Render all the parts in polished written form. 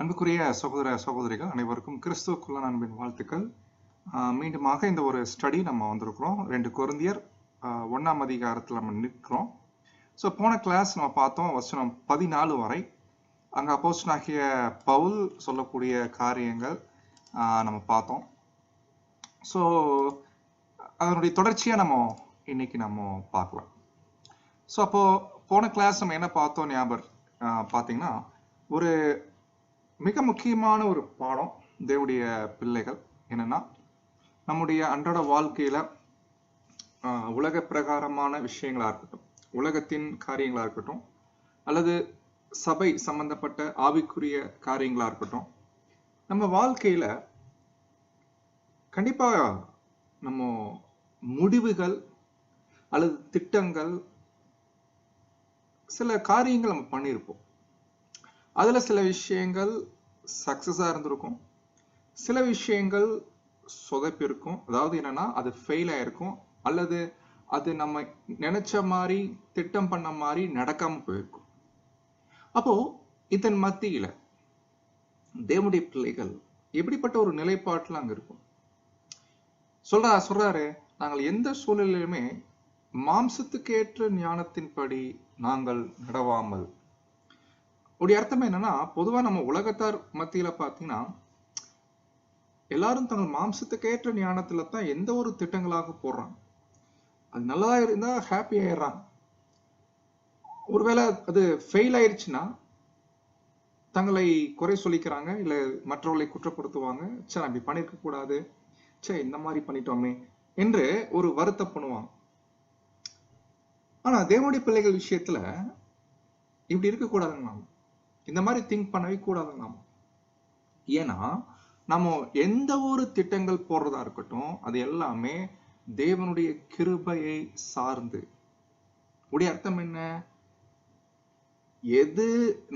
அன்புக்குரிய சகோதர சகோதரிகள் அனைவருக்கும் கிறிஸ்துவுக்குள்ள அன்பின் வாழ்த்துக்கள். மீண்டுமாக இந்த ஒரு ஸ்டடி நம்ம வந்திருக்கிறோம். 2 கொரிந்தியர் 1ஆம் அதிகாரத்தில் நம்ம நிற்கிறோம். ஸோ போன கிளாஸ் நம்ம பார்த்தோம் வசனம் 14 வரை. அங்கே அப்போஸ்தலனாகிய பவுல் சொல்லக்கூடிய காரியங்கள் நம்ம பார்த்தோம். ஸோ அதனுடைய தொடர்ச்சியாக நம்ம இன்னைக்கு நம்ம பார்க்கலாம். ஸோ அப்போ போன கிளாஸ் நம்ம என்ன பார்த்தோம் ஞாபகம் பார்த்தீங்கன்னா, ஒரு மிக முக்கியமான ஒரு பாடம் தேவனுடைய பிள்ளைகள் என்னன்னா, நம்முடைய அன்றாட வாழ்க்கையில உலக பிரகாரமான விஷயங்களா இருக்கட்டும், உலகத்தின் காரியங்களா இருக்கட்டும், அல்லது சபை சம்பந்தப்பட்ட ஆவிக்குரிய காரியங்களா இருக்கட்டும், நம்ம வாழ்க்கையில கண்டிப்பா நம்ம முடிவுகள் அல்லது திட்டங்கள் சில காரியங்கள் நம்ம பண்ணியிருப்போம். அதுல சில விஷயங்கள் சக்சஸா இருந்திருக்கும், சில விஷயங்கள் சொதப்பிருக்கும். அதாவது என்னன்னா, அது ஃபெயில் ஆயிருக்கும், அல்லது அது நம்ம நினைச்ச மாதிரி திட்டம் பண்ண மாதிரி நடக்காம போயிருக்கும். அப்போ இதன் மத்தியில தேவனுடைய பிள்ளைகள் எப்படிப்பட்ட ஒரு நிலைப்பாட்டுல அங்க இருக்கும்? சொல்றாரு, நாங்கள் எந்த சூழ்நிலையிலுமே மாம்சத்துக்கேற்ற ஞானத்தின்படி நாங்கள் நடவாமல். உடைய அர்த்தம் என்னன்னா, பொதுவா நம்ம உலகத்தார் மத்தியில பாத்தீங்கன்னா, எல்லாரும் தங்கள் மாம்சத்துக்கேற்ற ஞானத்துல தான் எந்த ஒரு திட்டங்களாக போடுறாங்க. அது நல்லா இருந்தா ஹாப்பி ஆயிடுறாங்க. ஒருவேளை அது ஃபெயில் ஆயிடுச்சுன்னா தங்களை குறை சொல்லிக்கிறாங்க, இல்ல மற்றவர்களை குற்றப்படுத்துவாங்க. சே, அப்படி பண்ணிருக்க கூடாது, சே இந்த மாதிரி பண்ணிட்டோமே என்று ஒரு வருத்தம் பண்ணுவாங்க. ஆனா தேவனுடைய பிள்ளைகள் விஷயத்துல இப்படி இருக்கக்கூடாதுங்க. நாம இந்த மாதிரி திங்க் பண்ணவே கூடாதுங்க. நாம ஏன்னா நம்ம எந்த ஒரு திட்டங்கள் போடுறதா இருக்கட்டும், அது எல்லாமே தேவனுடைய கிருபையை சார்ந்து. உடைய அர்த்தம் என்ன? எது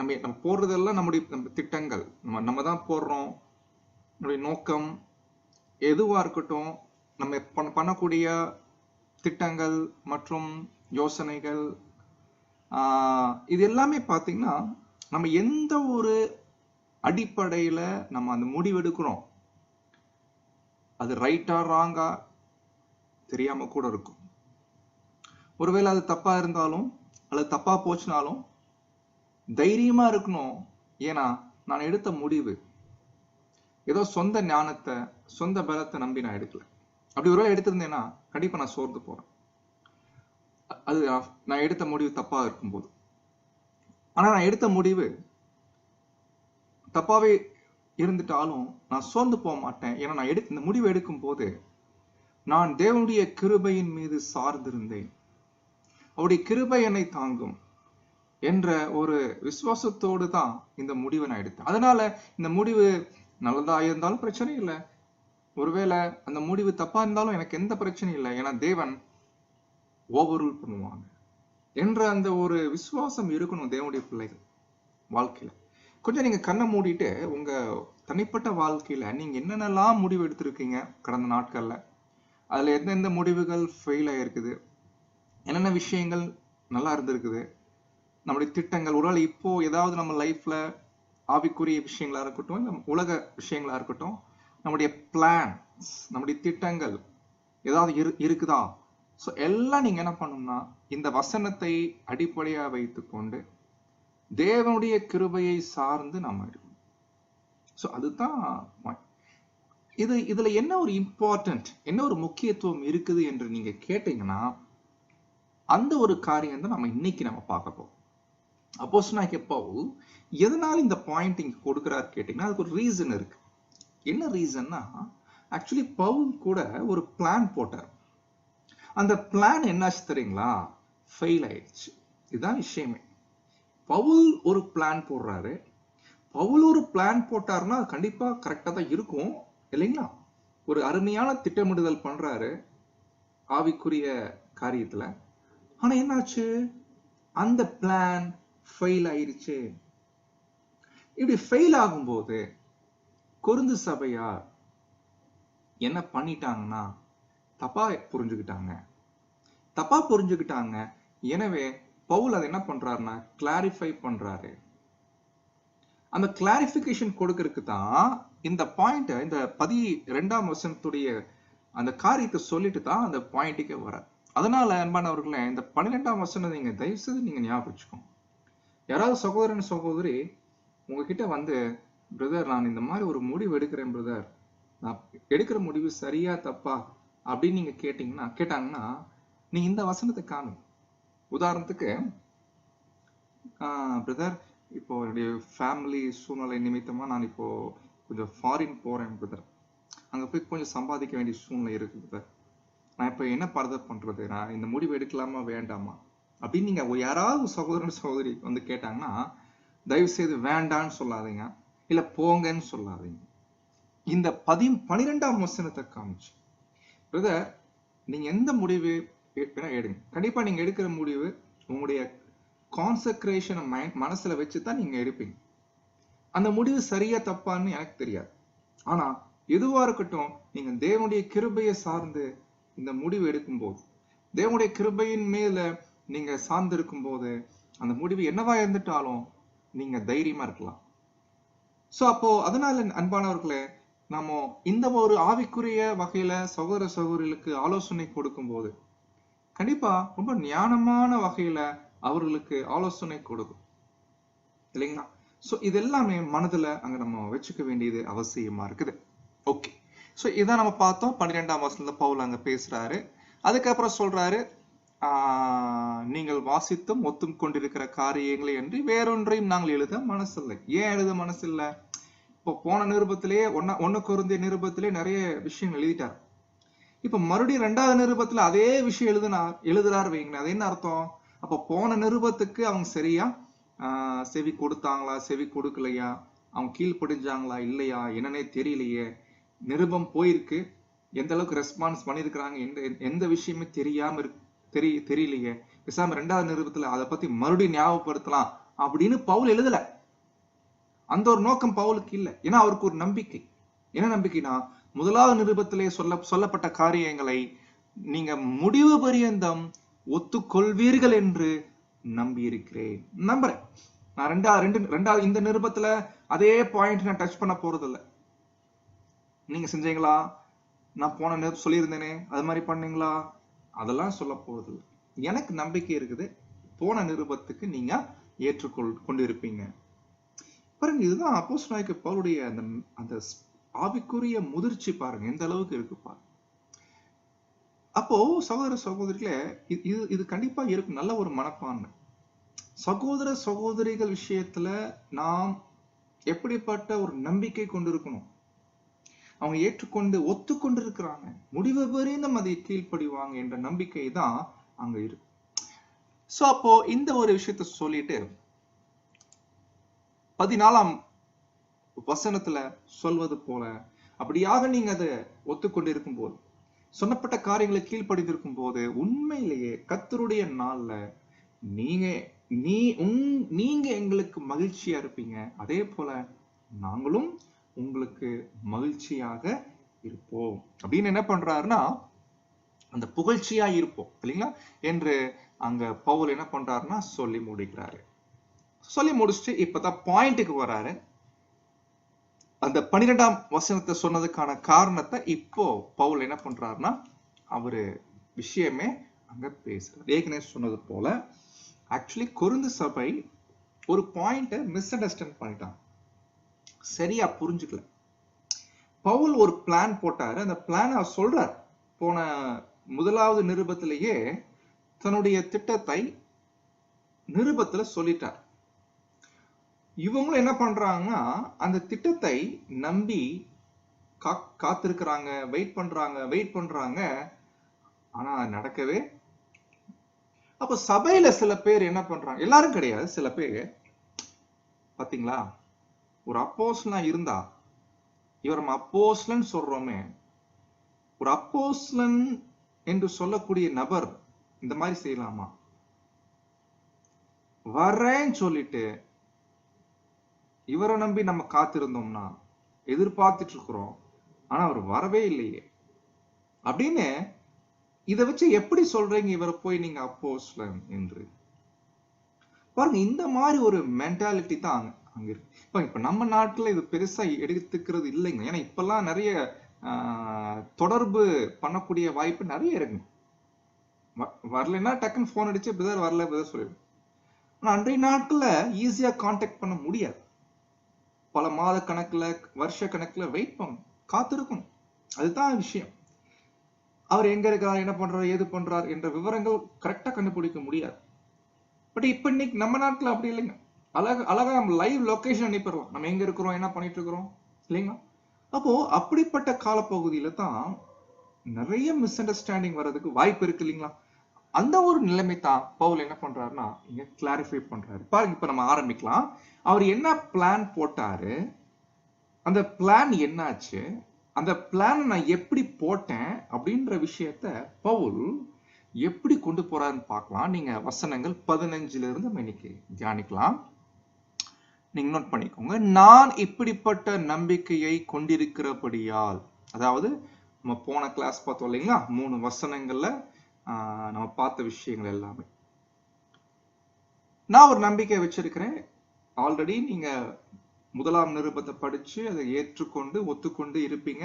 நம்ம போடுறதெல்லாம் நம்ம திட்டங்கள், நம்ம தான் போடுறோம். நம்முடைய நோக்கம் எதுவா இருக்கட்டும், நம்ம பண்ணக்கூடிய திட்டங்கள் மற்றும் யோசனைகள், இது எல்லாமே பாத்தீங்கன்னா, நம்ம எந்த ஒரு அடிப்படையில நம்ம அந்த முடிவெடுக்கிறோம், அது ரைட்டா ராங்கா தெரியாம கூட இருக்கும். ஒருவேளை அது தப்பா இருந்தாலும் அல்லது தப்பா போச்சுனாலும் தைரியமா இருக்கணும். ஏன்னா நான் எடுத்த முடிவு ஏதோ சொந்த ஞானத்தை சொந்த பலத்தை நம்பி நான் எடுக்கல. அப்படி ஒருவேளை எடுத்திருந்தேன்னா கண்டிப்பா நான் சோர்ந்து போறேன். அது நான் எடுத்த முடிவு தப்பா இருக்கும்போது. ஆனா நான் எடுத்த முடிவு தப்பாவே இருந்துட்டாலும் நான் சோர்ந்து போக மாட்டேன். ஏன்னா நான் இந்த முடிவு எடுக்கும் போது நான் தேவனுடைய கிருபையின் மீது சார்ந்திருந்தேன். அவருடைய கிருபை என்னை தாங்கும் என்ற ஒரு விசுவாசத்தோடு தான் இந்த முடிவை நான் எடுத்தேன். அதனால இந்த முடிவு நல்லதா இருந்தாலும் பிரச்சனை இல்லை, ஒருவேளை அந்த முடிவு தப்பா இருந்தாலும் எனக்கு எந்த பிரச்சனையும் இல்லை. ஏன்னா தேவன் ஓவரூல் பண்ணுவாங்க என்ற அந்த ஒரு விசுவாசம் இருக்கணும் தேவனுடைய பிள்ளைகள் வாழ்க்கையில. கொஞ்சம் நீங்க கண்ணை மூடிட்டு உங்க தனிப்பட்ட வாழ்க்கையில நீங்க என்னென்னலாம் முடிவு எடுத்திருக்கீங்க கடந்த நாட்கள்ல, அதுல எந்தெந்த முடிவுகள் ஃபெயில் ஆயிருக்குது, என்னென்ன விஷயங்கள் நல்லா இருந்திருக்குது, நம்முடைய திட்டங்கள், ஒருவேளை இப்போ ஏதாவது நம்ம லைஃப்ல ஆவிக்குரிய விஷயங்களா இருக்கட்டும், உலக விஷயங்களா இருக்கட்டும், நம்முடைய பிளான்ஸ், நம்முடைய திட்டங்கள் ஏதாவது இருக்குதா? ஸோ எல்லாம் நீங்க என்ன பண்ணணும்னா, இந்த வசனத்தை அடிப்படையா வைத்துக்கொண்டு தேவனுடைய கிருபையை சார்ந்து நாம இருக்கணும். ஸோ அதுதான் இதுல என்ன ஒரு இம்பார்ட்டன்ட், என்ன ஒரு முக்கியத்துவம் இருக்குது என்று நீங்க கேட்டீங்கன்னா, அந்த ஒரு காரியம் தான் நம்ம இன்னைக்கு நம்ம பார்க்க போறோம். அப்போஸ்தலனாகிய பவுல் எதனால இந்த பாயிண்ட் இங்க கொடுக்கிறாரு கேட்டீங்கன்னா, அதுக்கு ஒரு ரீசன் இருக்கு. என்ன ரீசன்னா, ஆக்சுவலி பவுல் கூட ஒரு பிளான் போட்டார். அந்த பிளான் என்னாச்சு தெரியுங்களா? ஃபெயில் ஆயிடுச்சு. இதுதான் விஷயமே. பவுல் ஒரு பிளான் போடுறாரு. பவுல் ஒரு பிளான் போட்டாருன்னா கண்டிப்பா கரெக்டா தான் இருக்கும் இல்லைங்களா? ஒரு அருமையான திட்டமிடுதல் பண்றாரு ஆவிக்குரிய காரியத்துல. ஆனா என்னாச்சு? அந்த பிளான் ஃபெயில் ஆயிருச்சு. இப்படி ஃபெயில் ஆகும்போது கொரிந்து சபையார் என்ன பண்ணிட்டாங்கன்னா, தப்பா புரிஞ்சுக்கிட்டாங்க. எனவே பவுல் அதை என்ன பண்றாருன்னா கிளாரிஃபை பண்றாரு. அந்த கிளாரிபிகேஷன் கொடுக்கறதுக்கு தான் இந்த பாயிண்ட், இந்த 12ஆம் வசனத்துடைய அந்த காரியத்தை சொல்லிட்டு தான் அந்த பாயிண்ட்டுக்கே வர. அதனால அன்பானவர்களே, இந்த 12ஆம் வசனம் நீங்க தயவு செய்து நீங்க ஞாபகம் வச்சுக்கோங்க. யாராவது சகோதரன் சகோதரி உங்ககிட்ட வந்து, பிரதர் நான் இந்த மாதிரி ஒரு முடிவு எடுக்கிறேன் பிரதர், நான் எடுக்கிற முடிவு சரியா தப்பா அப்படின்னு நீங்க கேட்டாங்கன்னா நீங்க இந்த வசனத்தை காணும். உதாரணத்துக்கு, பிரதர் இப்போ என்னுடைய ஃபேமிலி சூழ்நிலை நிமித்தமா நான் இப்போ கொஞ்சம் ஃபாரின் போறேன் பிரதர், அங்க போய் கொஞ்சம் சம்பாதிக்க வேண்டிய சூழ்நிலை இருக்கு பிரதர், நான் இப்போ என்ன பர்தர் பண்றது, நான் இந்த முடிவு எடுக்கலாமா வேண்டாமா அப்படின்னு நீங்க யாராவது சகோதரன் சகோதரி வந்து கேட்டாங்கன்னா தயவு செய்து வேண்டான்னு சொல்லாதீங்க, இல்ல போங்கன்னு சொல்லாதீங்க. இந்த 12ஆம் வசனத்தை காமிச்சு, பிரதர் நீங்க எந்த முடிவு எடுங்க, கண்டிப்பா நீங்க எடுக்கிற முடிவு உங்களுடைய கான்செக்ரேஷனை மனசுல வச்சுதான் நீங்க எடுப்பீங்க. அந்த முடிவு சரியா தப்பான்னு எனக்கு தெரியாது. ஆனா எதுவா இருக்கட்டும், நீங்க தேவனுடைய கிருபையை சார்ந்து இந்த முடிவு எடுக்கும் போது, தேவனுடைய கிருபையின் மேல நீங்க சார்ந்து இருக்கும் போது, அந்த முடிவு என்னவா இருந்துட்டாலும் நீங்க தைரியமா இருக்கலாம். சோ அப்போ அதனால அன்பானவர்களே, நாம இந்த ஒரு ஆவிக்குரிய வகையில சகோதர சகோதரிகளுக்கு ஆலோசனை கொடுக்கும் போது கண்டிப்பா ரொம்ப ஞானமான வகையில அவர்களுக்கு ஆலோசனை கொடுக்கும் இல்லைங்களா? சோ இது எல்லாமே மனதுல அங்க நம்ம வச்சுக்க வேண்டியது அவசியமா இருக்குது. ஓகே, சோ இதான் நம்ம பார்த்தோம். 12ஆம் வசனத்துல பவுல் அங்க பேசுறாரு. அதுக்கப்புறம் சொல்றாரு, நீங்கள் வாசித்தும் ஒத்தும் கொண்டிருக்கிற காரியங்களை என்று வேறொன்றையும் நாங்கள் எழுத மனசில்லை. ஏன் எழுத மனசில்லை? இப்போ போன நிருபத்திலேயே ஒன்னு கொரிந்திய நிருபத்திலே நிறைய விஷயங்கள் எழுதிட்டார். இப்ப மறுபடியும் 2வது நிருபத்துல அதே விஷயம் எழுதுறாரு வைங்களேன். அது என்ன அர்த்தம்? அப்ப போன நிருபத்துக்கு அவங்க சரியா செவி கொடுத்தாங்களா, செவி கொடுக்கலையா, அவங்க கீழ்ப்படிஞ்சாங்களா இல்லையா என்னன்னே தெரியலையே, நிருபம் போயிருக்கு, எந்த அளவுக்கு ரெஸ்பான்ஸ் பண்ணிருக்கிறாங்க எந்த விஷயமே தெரியாம தெரியலையே, பேசாம 2வது நிருபத்துல அதை பத்தி மறுபடியும் ஞாபகப்படுத்தலாம் அப்படின்னு பவுல் எழுதல. அந்த ஒரு நோக்கம் பவுலுக்கு இல்லை. ஏன்னா அவருக்கு ஒரு நம்பிக்கை. என்ன நம்பிக்கைனா, 1வது நிருபத்திலே சொல்லப்பட்ட காரியங்களை நீங்க முடிவு பரியந்தம் ஒத்துக்கொள்வீர்கள் என்று நம்பி இருக்கிறேன், நம்புறேன். நான் 2வது இந்த நிருபத்துல அதே பாயிண்ட் நான் டச் பண்ண போறது இல்லை. நீங்க செஞ்சீங்களா, நான் போன சொல்லியிருந்தேனே அது மாதிரி பண்ணீங்களா, அதெல்லாம் சொல்ல போறது இல்லை. எனக்கு நம்பிக்கை இருக்குது, போன நிருபத்துக்கு நீங்க கொண்டிருப்பீங்க. பாருங்க, இதுதான் அப்போஸ்தலனாகிய பவுலுடைய அந்த ஆவிக்குரிய முதிர்ச்சி பாருங்க எந்த அளவுக்கு இருக்கு பாருங்க. அப்போ சகோதர சகோதரிகளே, இது கண்டிப்பா இருக்கும் நல்ல ஒரு மனப்பான்மை. சகோதர சகோதரிகள் விஷயத்துல நாம் எப்படிப்பட்ட ஒரு நம்பிக்கை கொண்டிருக்கணும், அவங்க ஏற்றுக்கொண்டு ஒத்துக்கொண்டு இருக்கிறாங்க, முடிவு பரியந்தம் அதை கீழ்ப்படிவாங்க என்ற நம்பிக்கை தான் அங்க இருக்கு. சோ அப்போ இந்த ஒரு விஷயத்த சொல்லிட்டு 14ஆம் வசனத்துல சொல்வது போல, அப்படியாக நீங்க அதை ஒத்துக்கொண்டிருக்கும் போது, சொன்னப்பட்ட காரியங்களை கீழ்ப்படிந்திருக்கும் போது, உண்மையிலேயே கர்த்தருடைய நாள்ல நீங்க எங்களுக்கு மகிழ்ச்சியா இருப்பீங்க, அதே போல நாங்களும் உங்களுக்கு மகிழ்ச்சியாக இருப்போம் அப்படின்னு என்ன பண்றாருன்னா, அந்த புகழ்ச்சியா இருப்போம் இல்லைங்களா என்று அங்க பவுல் என்ன பண்றாருன்னா சொல்லி முடிக்கிறாரு. சொல்லி முடிச்சுட்டு இப்பதான் பாயிண்ட்டுக்கு வராரு. அந்த 12ஆம் வசனத்தை சொன்னதுக்கான காரணத்தை இப்போ பவுல் என்ன பண்றாருன்னா அவரு விஷயமே அங்க பேசுறாரு. ஏற்கனவே சொன்னது போல ஆக்சுவலி கொரிந்து சபை ஒரு பாயிண்ட மிஸ் அண்டர்ஸ்டாண்ட் பண்ணிட்டாங்க, சரியா புரிஞ்சுக்கல. பவுல் ஒரு பிளான் போட்டாரு. அந்த பிளான் அவர் சொல்றார். போன 1வது நிருபத்திலேயே தன்னுடைய திட்டத்தை நிருபத்துல சொல்லிட்டார். இவங்களும் என்ன பண்றாங்கன்னா அந்த திட்டத்தை நம்பி காத்திருக்கிறாங்க, வெயிட் பண்றாங்க. ஆனா நடக்கவே. அப்ப சபையில சில பேர் என்ன பண்றாங்க, எல்லாரும் கிடையாது, சில பேர் பாத்தீங்களா, ஒரு அப்போஸ்தலனா இருந்தா, இவர் நம்ம அப்போஸ்தலன் சொல்றோமே, ஒரு அப்போஸ்தலன் என்று சொல்லக்கூடிய நபர் இந்த மாதிரி செய்யலாமா? வரேன்னு சொல்லிட்டு இவரை நம்பி நம்ம காத்திருந்தோம்னா, எதிர்பார்த்துட்டு இருக்கிறோம், ஆனா அவர் வரவே இல்லையே அப்படின்னு இதை வச்சு எப்படி சொல்றீங்க இவரை போய் நீங்க அப்போஸ்தலன் என்று? பாருங்க, இந்த மாதிரி ஒரு மென்டாலிட்டி தான் அங்க இருக்கு. இப்ப நம்ம நாட்டுல இது பெருசா எடுத்துக்கிறது இல்லைங்க. ஏன்னா இப்பெல்லாம் நிறைய தொடர்பு பண்ணக்கூடிய வாய்ப்பு நிறைய இருக்குங்க. வரலைன்னா டக்குன்னு போன் அடிச்சு பிரதர் வரல பிரதர் சொல்லிடும். ஆனா அன்றைய நாட்கள்ல ஈஸியா கான்டாக்ட் பண்ண முடியாது. பல மாத கணக்குல வருஷ கணக்குல வெயிட் பண்ணணும், காத்திருக்கணும். அதுதான் விஷயம். அவர் எங்க இருக்கிறார், என்ன பண்றாரு, ஏது பண்றார் என்ற விவரங்கள் கரெக்டா கண்டுபிடிக்க முடியாது. பட் இப்ப இன்னைக்கு நம்ம நாட்டுல அப்படி இல்லைங்க. அழகா நம்ம லைவ் லொகேஷன் அனுப்பிடலாம், நம்ம எங்க இருக்கிறோம், என்ன பண்ணிட்டு இருக்கிறோம் இல்லைங்களா. அப்போ அப்படிப்பட்ட காலப்பகுதியில தான் நிறைய மிஸ் அண்டர்ஸ்டாண்டிங் வர்றதுக்கு வாய்ப்பு இருக்கு இல்லைங்களா. அந்த ஒரு நிலைமை தான் பவுல் என்ன பண்றாருன்னா இங்க கிளாரிஃபை பண்றாரு. பாருங்க, இப்ப நம்ம ஆரம்பிக்கலாம். அவர் என்ன பிளான் போட்டாரு, அந்த பிளான் என்னாச்சு, அந்த பிளான் நான் எப்படி போட்டேன் அப்படின்ற விஷயத்த பவுல் எப்படி கொண்டு போறாருன்னு பார்க்கலாம். நீங்க வசனங்கள் 15 இருந்து இன்னைக்கு தியானிக்கலாம். நீங்க நோட் பண்ணிக்கோங்க. நான் இப்படிப்பட்ட நம்பிக்கையை கொண்டிருக்கிறபடியால், அதாவது நம்ம போன கிளாஸ் பார்த்தோம் இல்லைங்களா, 3 வசனங்கள்ல நம்ம பார்த்த விஷயங்கள் எல்லாமே. நான் ஒரு நம்பிக்கை வச்சிருக்கிறேன். ஆல்ரெடி நீங்க 1ஆம் நிருபத்தை படிச்சு அதை ஏற்றுக்கொண்டு ஒத்துக்கொண்டு இருப்பீங்க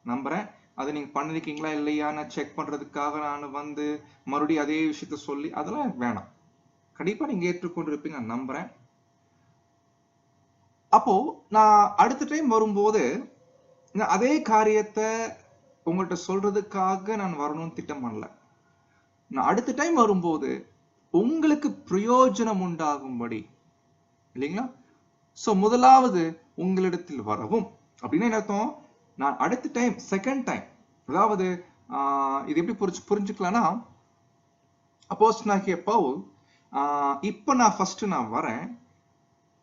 நம்புறேன். அதை நீங்க பண்ணிருக்கீங்களா இல்லையான்னு செக் பண்றதுக்காக நான் வந்து மறுபடியும் அதே விஷயத்த சொல்லி அதெல்லாம் வேணாம். கண்டிப்பா நீங்க ஏற்றுக்கொண்டு இருப்பீங்க நான் நம்புறேன். அப்போ நான் அடுத்த டைம் வரும்போது அதே காரியத்தை உங்கள்கிட்ட சொல்றதுக்காக நான் வரணும்னு திட்டம் பண்ணல. நான் அடுத்த டைம் வரும்போது உங்களுக்கு பிரயோஜனம் உண்டாகும்படி இல்லைங்களா. சோ முதலாவது உங்களிடத்தில் வரவும் அப்படின்னு என்ன அர்த்தம், நான் அடுத்த டைம் செகண்ட் டைம், அதாவது இது எப்படி புரிஞ்சுக்கலாம்னா, அப்போஸ்தலனாகிய பவுல் இப்ப நான் ஃபர்ஸ்ட் நான் வரேன்,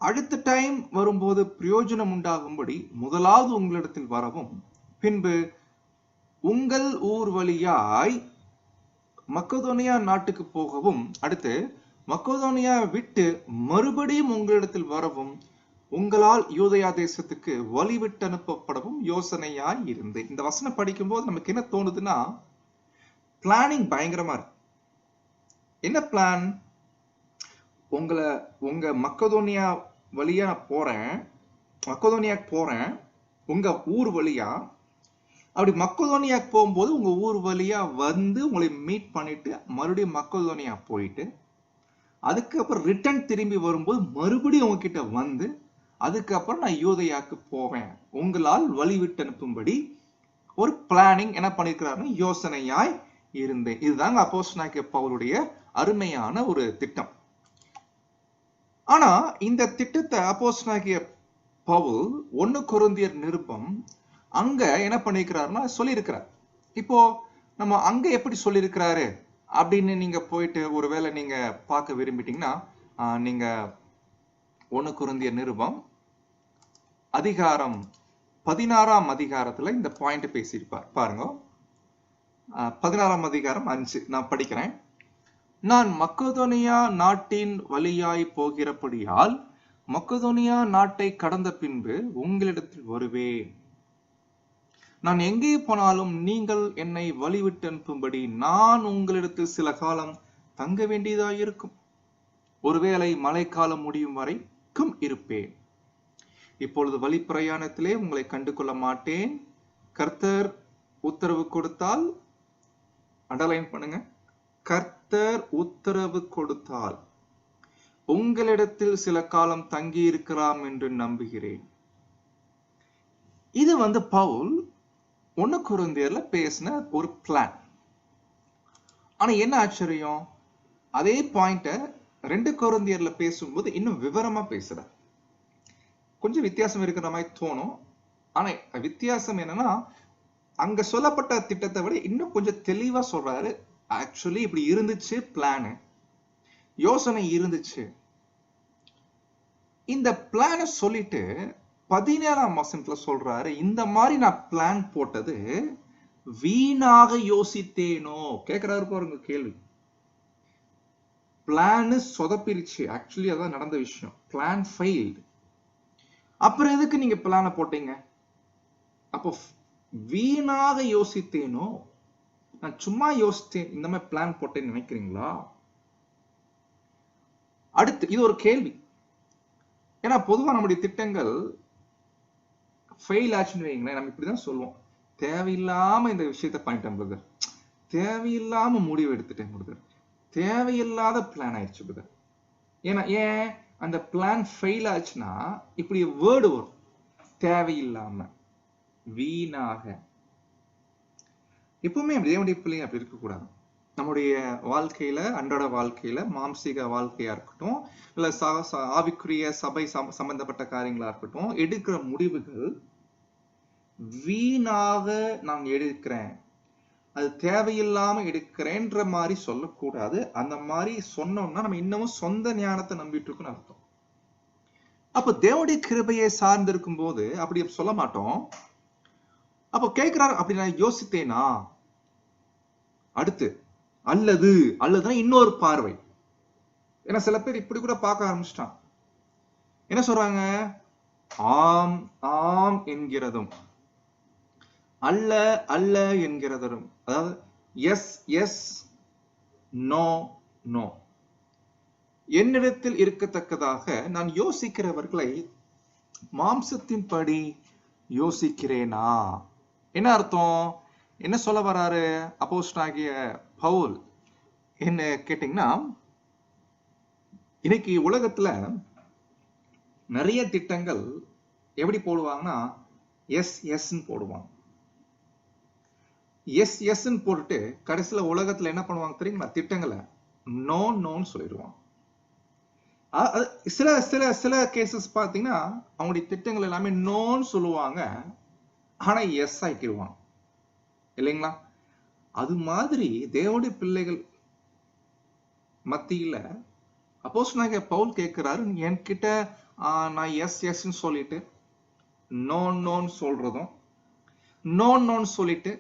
அடுத்த டைம் வரும்போது பிரயோஜனம் உண்டாகும்படி முதலாவது உங்களிடத்தில் வரவும், பின்பு உங்கள் ஊர் வழியாய் மக்கதோனியா நாட்டுக்கு போகவும், அடுத்து மக்கதோனியா விட்டு மறுபடியும் உங்களிடத்தில் வரவும், உங்களால் யூதயா தேசத்துக்கு வழிவிட்டு அனுப்பப்படவும் யோசனையாய் இருந்தேன். இந்த வசனம் படிக்கும் போது நமக்கு என்ன தோணுதுன்னா, பிளானிங் பயங்கரமா இருக்கு. என்ன பிளான்? உங்க மக்கதோனியா வழியா போறேன், மக்கதோனியாக்கு போறேன் உங்க ஊர் வழியா. அப்படி மக்கதோனியாக்கு போகும்போது உங்க ஊர் வழியா வந்து உங்களை மீட் பண்ணிட்டு மறுபடியும் மக்கதோனியா போயிட்டு, அதுக்கப்புறம் ரிட்டர்ன் திரும்பி வரும்போது மறுபடியும் உங்ககிட்ட வந்து, அதுக்கப்புறம் நான் யூதயாக்கு போவேன், உங்களால் வழிவிட்டு அனுப்பும்படி ஒரு பிளானிங் என்ன பண்ணிருக்கிறாருன்னு யோசனையாய் இருந்தேன். இதுதாங்க அப்போஸ்தலனாகிய பவுலுடைய அருமையான ஒரு திட்டம். ஆனா இந்த திட்டத்தை அப்போஸ்தலனாகிய பவுல் 1 கொரிந்தியர் நிருபம் அங்க என்ன பண்ணிருக்கிறாருன்னா சொல்லியிருக்கிறார். இப்போ நம்ம அங்க எப்படி சொல்லியிருக்கிறாரு அப்படின்னு நீங்க போயிட்டு ஒருவேளை நீங்க பார்க்க விரும்பிட்டீங்கன்னா, நீங்க 1 கொரிந்தியர் நிருபம் அதிகாரம் 16ஆம் அதிகாரத்துல இந்த பாயிண்ட் பேசியிருப்பார். பாருங்க, 16ஆம் அதிகாரம் 5 நான் படிக்கிறேன். நான் மக்கதோனியா நாட்டின் வழியாய் போகிறபடியால் மக்கதோனியா நாட்டை கடந்த பின்பு உங்களிடத்தில் வருவேன். நான் எங்கே போனாலும் நீங்கள் என்னை வழிவிட்டு அனுப்பும்படி நான் உங்களிடத்தில் சில காலம் தங்க வேண்டியதாயிருக்கும். ஒருவேளை மழைக்காலம் முடியும் வரைக்கும் இருப்பேன். இப்பொழுது வழி பிரயாணத்திலே உங்களை கண்டு கொள்ள மாட்டேன். கர்த்தர் உத்தரவு கொடுத்தால், அண்டர்லைன் பண்ணுங்க, கர்த்தர் உத்தரவு கொடுத்தால் உங்களிடத்தில் சில காலம் தங்கி இருக்கலாம் என்று நம்புகிறேன். இது வந்து பவுல் 1 கொரிந்தியர்ல பேசின ஒரு பிளான். ஆனா என்ன ஆச்சரியம், அதே பாயிண்ட 2 கொரிந்தியர்ல பேசும்போது இன்னும் விவரமா பேசுறார். கொஞ்சம் வித்தியாசம் இருக்கிற மாதிரி தோணும். ஆனா வித்தியாசம் என்னன்னா, அங்க சொல்லப்பட்ட திட்டத்தை விட இன்னும் கொஞ்சம் தெளிவா சொல்றாரு. ஆக்சுவலி இப்படி இருந்துச்சு பிளான், யோசனை இருந்துச்சு. இந்த பிளான சொல்லிட்டு 17ஆம் வசனத்துல சொல்றாரு, இந்த மாதிரி நான் பிளான் போட்டது வீணாக யோசித்தேனோ. கேட்கிறாரு பாருங்க கேள்வி. பிளான் சொதப்பிருச்சு, ஆக்சுவலி அதான் நடந்த விஷயம். Plan failed. அப்புறம் எதுக்கு நீங்க பிளான போட்டீங்க? அப்போ வீணாக யோசித்தேனோ, நான் சும்மா யோசித்தேன் இந்த மாதிரி பிளான் போட்டேன்னு நினைக்கிறீங்களா? அடுத்து இது ஒரு கேள்வி. ஏன்னா பொதுவா நம்முடைய திட்டங்கள் ஃபெயில் ஆச்சுன்னு வைங்களேன், நம்ம இப்படிதான் சொல்லுவோம், தேவையில்லாம இந்த விஷயத்த பண்ணிட்டேன் பிரதர், தேவையில்லாம முடிவு எடுத்துட்டேன் பிரதர், தேவையில்லாத பிளான் ஆயிடுச்சு பிரதர். ஏன் அந்த பிளான் ஃபெயில் ஆச்சுன்னா இப்படி வேர்டு வரும், தேவையில்லாம, வீணாக. எப்பவுமே தேவனுடைய பிள்ளைங்க அப்படி இருக்கக்கூடாது. நம்முடைய வாழ்க்கையில, அன்றாட வாழ்க்கையில, மாம்சீக வாழ்க்கையா இருக்கட்டும், இல்ல ஆவிக்குரிய சபை சம்பந்தப்பட்ட காரியங்களா இருக்கட்டும், எடுக்கிற முடிவுகள் வீணாக நான் எடுக்கிறேன், அது தேவையில்லாம எடுக்கிறேன்ற மாதிரி சொல்லக்கூடாது. அந்த மாதிரி சொன்னோம்னா நம்ம இன்னமும் சொந்த ஞானத்தை நம்பிட்டு இருக்கோம்னு அர்த்தம். அப்ப தேவனுடைய கிருபையை சார்ந்து இருக்கும் போது அப்படி சொல்ல மாட்டோம். அப்ப கேட்கிறாரு, அப்படி நான் யோசித்தேனா, அடுத்து அல்லதுதான் இன்னொரு பார்வை. ஏன்னா சில பேர் இப்படி கூட பார்க்க ஆரம்பிச்சிட்டான். என்ன சொல்றாங்க, ஆம் ஆம் என்கிறதும் அல்ல அல்ல என்கிறதும், அதாவது எஸ் எஸ் நோ நோ. என்னிடத்தில் இருக்கத்தக்கதாக நான் யோசிக்கிறவர்களை மாம்சத்தின்படி யோசிக்கிறேனா? என்ன அர்த்தம்? என்ன சொல்ல வராரு அப்போஸ்தலனாகிய பவுல் என்ன கேட்டீங்கன்னா, இன்னைக்கு உலகத்துல நிறைய திட்டங்கள் எப்படி போடுவாங்கன்னா எஸ் எஸ் போடுவாங்க. எஸ் எஸ் போட்டுட்டு கடைசியில உலகத்துல என்ன பண்ணுவாங்க தெரியுங்களா, திட்டங்களை நோ நோன்னு சொல்லிடுவாங்க. சில சில சில கேசஸ் பாத்தீங்கன்னா அவங்களுடைய திட்டங்கள் எல்லாமே நோன்னு சொல்லுவாங்க, ஆனா எஸ் ஆக்கிடுவாங்க இல்லைங்களா? அது மாதிரி தேவனுடைய பிள்ளைகள் மத்தியில அப்போஸ்தலனாகிய பவுல் கேட்கிறாரு, என்கிட்ட நான் எஸ் எஸ் சொல்லிட்டு நோ நோன்னு சொல்றதும், நோ நோன்னு சொல்லிட்டு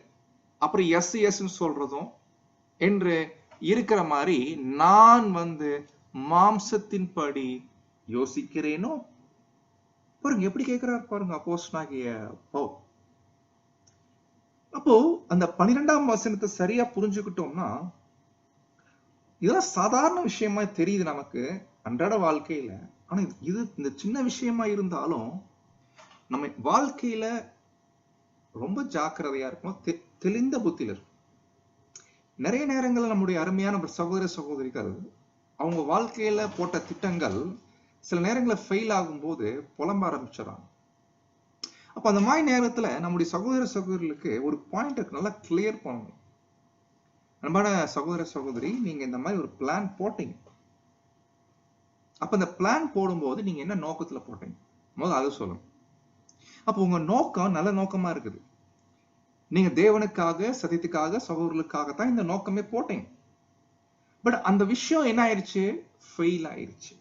அப்புறம் எஸ் எஸ் சொல்றதும் என்று இருக்கிற மாதிரி நான் மாம்சத்தின்படி யோசிக்கிறேனோ? பாருங்க எப்படி கேட்கிறார் பாருங்க அப்போஸ்தலனாகிய பவுல். அப்போ அந்த 12ஆம் வசனத்தை சரியா புரிஞ்சுக்கிட்டோம்னா, இதெல்லாம் சாதாரண விஷயமா தெரியுது நமக்கு அன்றாட வாழ்க்கையில. ஆனா இது இந்த சின்ன விஷயமா இருந்தாலும் நம்ம வாழ்க்கையில ரொம்ப ஜாக்கிரதையா இருக்கும், தெளிந்த புத்தியில இருக்கும். நிறைய நேரங்கள்ல நம்முடைய அருமையான சகோதர சகோதரிகள் அவங்க வாழ்க்கையில போட்ட திட்டங்கள் சில நேரங்களில் ஃபெயில் ஆகும் போது புலம்ப ஆரம்பிச்சிடறாங்க. அப்ப அந்த மாதிரி நேரத்துல நம்முடைய சகோதர சகோதரிகளுக்கு ஒரு பாயிண்ட் நல்லா கிளியர் பண்ணணும். அன்பான சகோதர சகோதரி, நீங்க இந்த மாதிரி ஒரு பிளான் போட்டீங்க. அப்ப இந்த பிளான் போடும்போது நீங்க என்ன நோக்கத்துல போட்டீங்க, முதல்ல அதை சொல்லணும். அப்ப உங்க நோக்கம் நல்ல நோக்கமா இருக்குது, நீங்க தேவனுக்காக, சத்தியத்துக்காக, சகோதரர்களுக்காகத்தான் இந்த நோக்கமே போட்டீங்க. பட் அந்த விஷயம் என்ன ஆயிடுச்சு, ஃபெயில் ஆயிடுச்சு.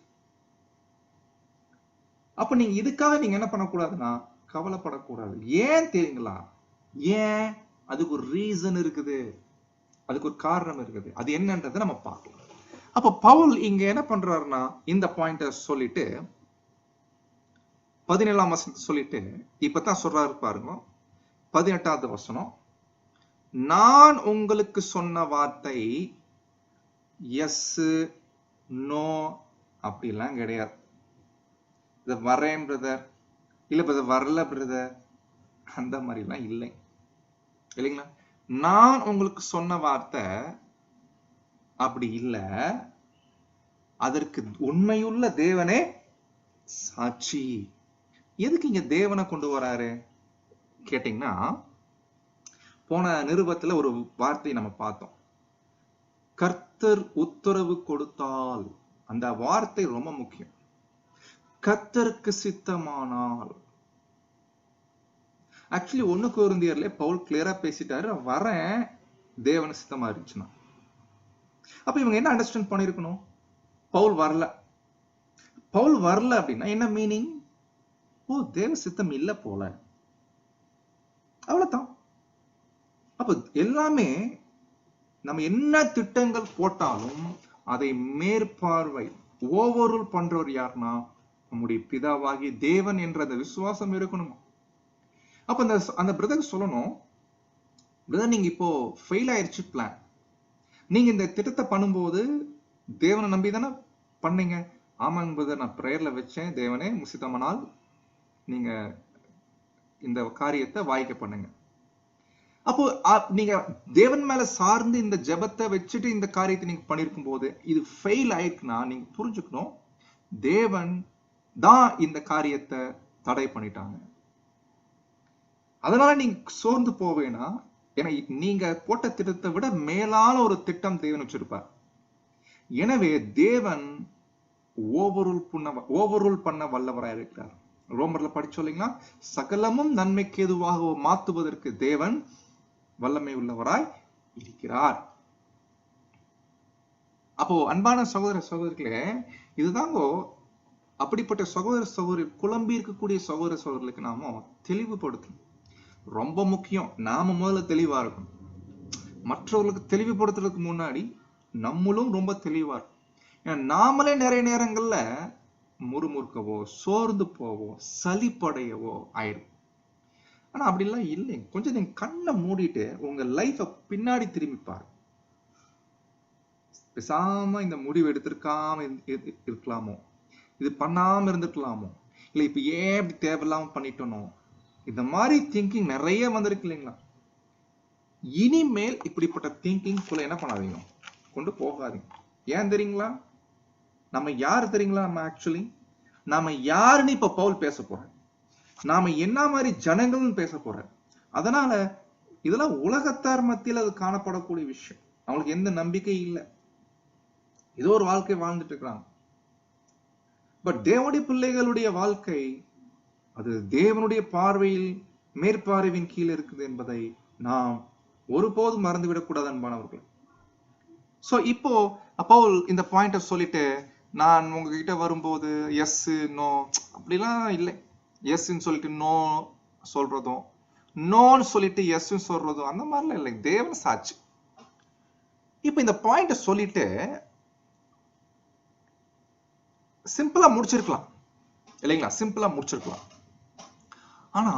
அப்ப நீங்க இதுக்காக நீங்க என்ன பண்ணக்கூடாதுன்னா கவலைப்படக்கூடாது. ஏன் தெரியுங்களா? ஏன்? அதுக்கு ஒரு ரீசன் இருக்குது, அதுக்கு ஒரு காரணம் இருக்குது. அது என்னன்றதை நம்ம பார்க்கலாம். அப்ப பவுல் இங்க என்ன பண்றாருன்னா இந்த பாயிண்ட சொல்லிட்டு 17ஆம் வசனத்தை சொல்லிட்டு இப்பதான் சொல்றாரு பாருங்க. 18வது வசனம், நான் உங்களுக்கு சொன்ன வார்த்தை எஸ் நோ அப்படிலாம் கிடையாது. இது வரேன் பிரதர், இல்ல பிரதர் வரல பிரதர், அந்த மாதிரிலாம் இல்லை இல்லைங்களா? நான் உங்களுக்கு சொன்ன வார்த்தை அப்படி இல்லை, அதற்கு உண்மையுள்ள தேவனே சாட்சி. எதுக்கு இங்க தேவனை கொண்டு வராரு கேட்டீங்கன்னா, போன நிருபத்துல ஒரு வார்த்தையை நம்ம பார்த்தோம், கர்த்தர் உத்தரவு கொடுத்தால். அந்த வார்த்தை ரொம்ப முக்கியம். கர்த்தருக்கு சித்தமானால். ஆக்சுவலி 1 கொரிந்தியர்ல பவுல் கிளியரா பேசிட்டாரு, வரேன் தேவன சித்தமா இருந்துச்சுன்னா. அப்ப இவங்க என்ன அண்டர்ஸ்டாண்ட் பண்ணிருக்கணும், பவுல் வரல. பவுல் வரல அப்படின்னா என்ன மீனிங்? ஓ, தேவ சித்தம் இல்ல போல, அவ்வளவுதான். அப்ப எல்லாமே நம்ம என்ன திட்டங்கள் போட்டாலும் அதை மேற்பார்வை ஓவரூல் பண்றவர் யாருன்னா நம்முடைய பிதாவாகி தேவன் என்ற அந்த விசுவாசம் இருக்கணும். அப்ப அந்த பிரதர் சொல்லணும், பிரதர் நீங்க இப்போ ஃபெயில் ஆயிடுச்சு பிளான், நீங்க இந்த திட்டத்தை பண்ணும்போது தேவனை நம்பி தானே பண்ணீங்க, ஆமாங்க பிரதர், நான் பிரேயர்ல வச்சேன், தேவனே முசிதமனால் நீங்க இந்த காரியத்தை வாய்க்க பண்ணுங்க. அப்போ நீங்க தேவன் மேல சார்ந்து இந்த ஜெபத்தை வச்சுட்டு இந்த காரியத்தை நீங்க பண்ணிருக்கும் போது இது ஃபெயில் ஆயிருக்குன்னா நீங்க புரிஞ்சுக்கணும், தேவன் தான் இந்த காரியத்தை தடை பண்ணிட்டாங்க. அதனால நீங்க சோர்ந்து போவேனா, ஏன்னா நீங்க போட்ட திட்டத்தை விட மேலான ஒரு திட்டம் தேவன் வச்சிருப்பார். எனவே தேவன் ஓவரூல் பண்ண வல்லவராக இருக்கிறார். ரோமர்ல படிச்சோம் இல்லைங்களா, சகலமும் நன்மைக்கு ஏதுவாக மாத்துவதற்கு தேவன் வல்லமை உள்ளவராய் இருக்கிறார். அப்போ அன்பான சகோதர சகோதரிகளே, இதுதாங்கோ அப்படிப்பட்ட சகோதர சகோதரி குழம்பி இருக்கக்கூடிய சகோதர சகோதரர்களுக்கு நாம தெளிவுபடுத்தணும். ரொம்ப முக்கியம், நாம முதல்ல தெளிவா இருக்கணும். மற்றவர்களுக்கு தெளிவுபடுத்துறதுக்கு முன்னாடி நம்மளும் ரொம்ப தெளிவா இருக்கும். ஏன்னா நாமளே நிறைய நேரங்கள்ல முறுமுறுக்கவோ சோர்ந்து போவோ சலிப்படையவோ ஆயிடும். ஆனா அப்படிலாம் இல்லைங்க. கொஞ்சம் நீங்க கண்ணை மூடிட்டு உங்க லைஃப பின்னாடி திரும்பி பாரு. பேசாம இந்த முடிவு எடுத்திருக்காம இருக்கலாமோ, இது பண்ணாம இருந்துக்கலாமோ, இல்ல இப்ப ஏன் இப்படி தேவையில்லாம பண்ணிட்டோனோ, இந்த மாதிரி திங்கிங் நிறைய வந்திருக்கு இல்லைங்களா. இனிமேல் இப்படிப்பட்ட திங்கிங் குள்ள என்ன பண்ணாதீங்க, கொண்டு போகாதீங்க. ஏன் தெரியுங்களா, நம்ம யாரு தெரியுங்களா, நாம யாருன்னு இப்ப பவுல் பேச போறோம், நாம என்ன மாதிரி ஜனங்கள்னு பேச போறோம். அதனால இதெல்லாம் உலகத்தார் மத்தியில் அது காணப்படக்கூடிய விஷயம். அவங்களுக்கு எந்த நம்பிக்கை இல்லை, ஏதோ ஒரு வாழ்க்கை வாழ்ந்துட்டு இருக்கிறாங்க. பட் தேவனுடைய பிள்ளைகளுடைய வாழ்க்கை அது தேவனுடைய பார்வையில் மேற்பார்வையின் கீழே இருக்குது என்பதை நாம் ஒருபோதும் மறந்துவிடக்கூடாது அன்பானவர்கள். சோ இப்போ பவுல் இந்த பாயிண்ட சொல்லிட்டு, நான் உங்ககிட்ட வரும்போது எஸ் நோ அப்படிலாம் இல்லை, எஸ்ன்னு சொல்லிட்டு நோ சொல்றதும் நோன்னு சொல்லிட்டு எஸ் சொல்றதும் அந்த மாதிரிலாம் இல்லை. தேவன் சாட்சி. இப்ப இந்த பாயிண்ட சொல்லிட்டு சிம்பிளா முடிச்சிருக்கலாம் இல்லைங்களா, சிம்பிளா முடிச்சிருக்கலாம். ஆனா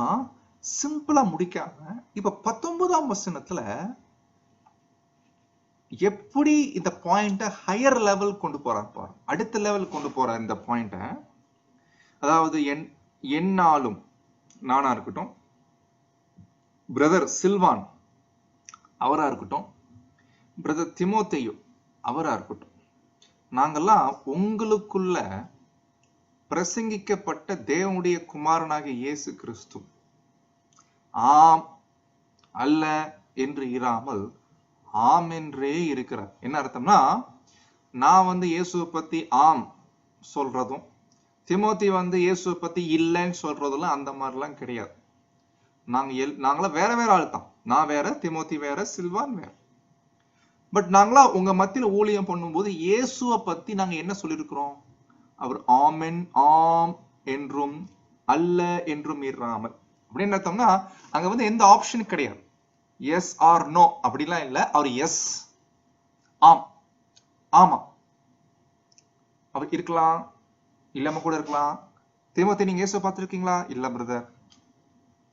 சிம்பிளா முடிக்காம இப்ப 19ஆம் வசனத்துல எப்படி இந்த பாயிண்ட ஹையர் லெவல் கொண்டு போறார் பாரு, அடுத்த லெவல் கொண்டு போறார் இந்த பாயிண்ட. அதாவது என்னாலும் நானா இருக்கட்டும், பிரதர் சில்வான் அவரா இருக்கட்டும், பிரதர் திமோத்தேயு அவரா இருக்கட்டும், நாங்கெல்லாம் உங்களுக்குள்ள பிரசங்கிக்கப்பட்ட தேவனுடைய குமாரனாகிய இயேசு கிறிஸ்து ஆம் அல்ல என்று இராமல் ஆம் என்றே இருக்கிறார். என்ன அர்த்தம்னா, நான் இயேசுவை பத்தி ஆம் சொல்றதும், திமோத்தி இயேசுவை பத்தி இல்லைன்னு சொல்றதெல்லாம் அந்த மாதிரிலாம் கிடையாது. நாங்களாம் வேற வேற ஆள் தான். நான் வேற, திமோத்தி வேற, சில்வான் வேற. பட் நாங்களா உங்க மத்தியில ஊழியம் பண்ணும்போது இயேசுவை பத்தி நாங்க என்ன சொல்லியிருக்கிறோம், அவர் ஆமென் ஆம் என்றும் அல்ல என்றும் இராமல். அப்படின்னு அர்த்தம்னா அங்க எந்த ஆப்ஷன் கிடையாது, எஸ் ஆர் நோ அப்படிலாம் இல்ல. அவர் எஸ் ஆம் ஆமா அவர் இருக்கலாம், இல்லாம கூட இருக்கலாம். திமோத்தி நீங்க இயேசுவை பார்த்திருக்கீங்களா, இல்ல பிரதர்.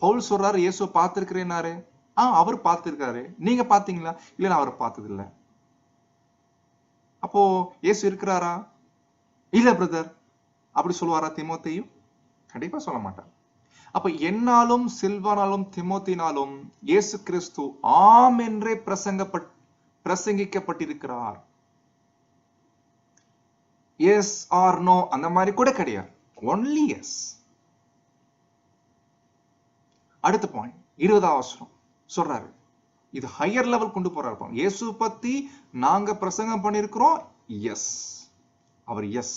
பவுல் சொல்றாரு இயேசுவை பார்த்திருக்கிறேன்னாரு, அவர் பார்த்திருக்காரு. நீங்க பாத்தீங்களா, இல்ல நான் அவரை பார்த்தது இல்ல. அப்போ இயேசு இருக்கிறாரா, இல்ல பிரதர் அப்படி சொல்லுவாரா திமோத்தேயு? கண்டிப்பா சொல்ல மாட்டார். அப்ப என்னாலும் சில்வானாலும் திமோத்தினாலும் இயேசு கிறிஸ்து ஆம் என்றே பிரசங்கிக்கப்பட்டிருக்கிறார். எஸ் ஆர் நோ அந்த மாதிரி கூட கிடையாது, ஒன்லி எஸ். அடுத்த பாயிண்ட் 20ஆம் வசனம் சொல்றாரு, இது ஹையர் லெவல் கொண்டு போறாரு. இயேசு பத்தி நாங்க பிரசங்கம் பண்ணிருக்கிறோம், எஸ் அவர் எஸ்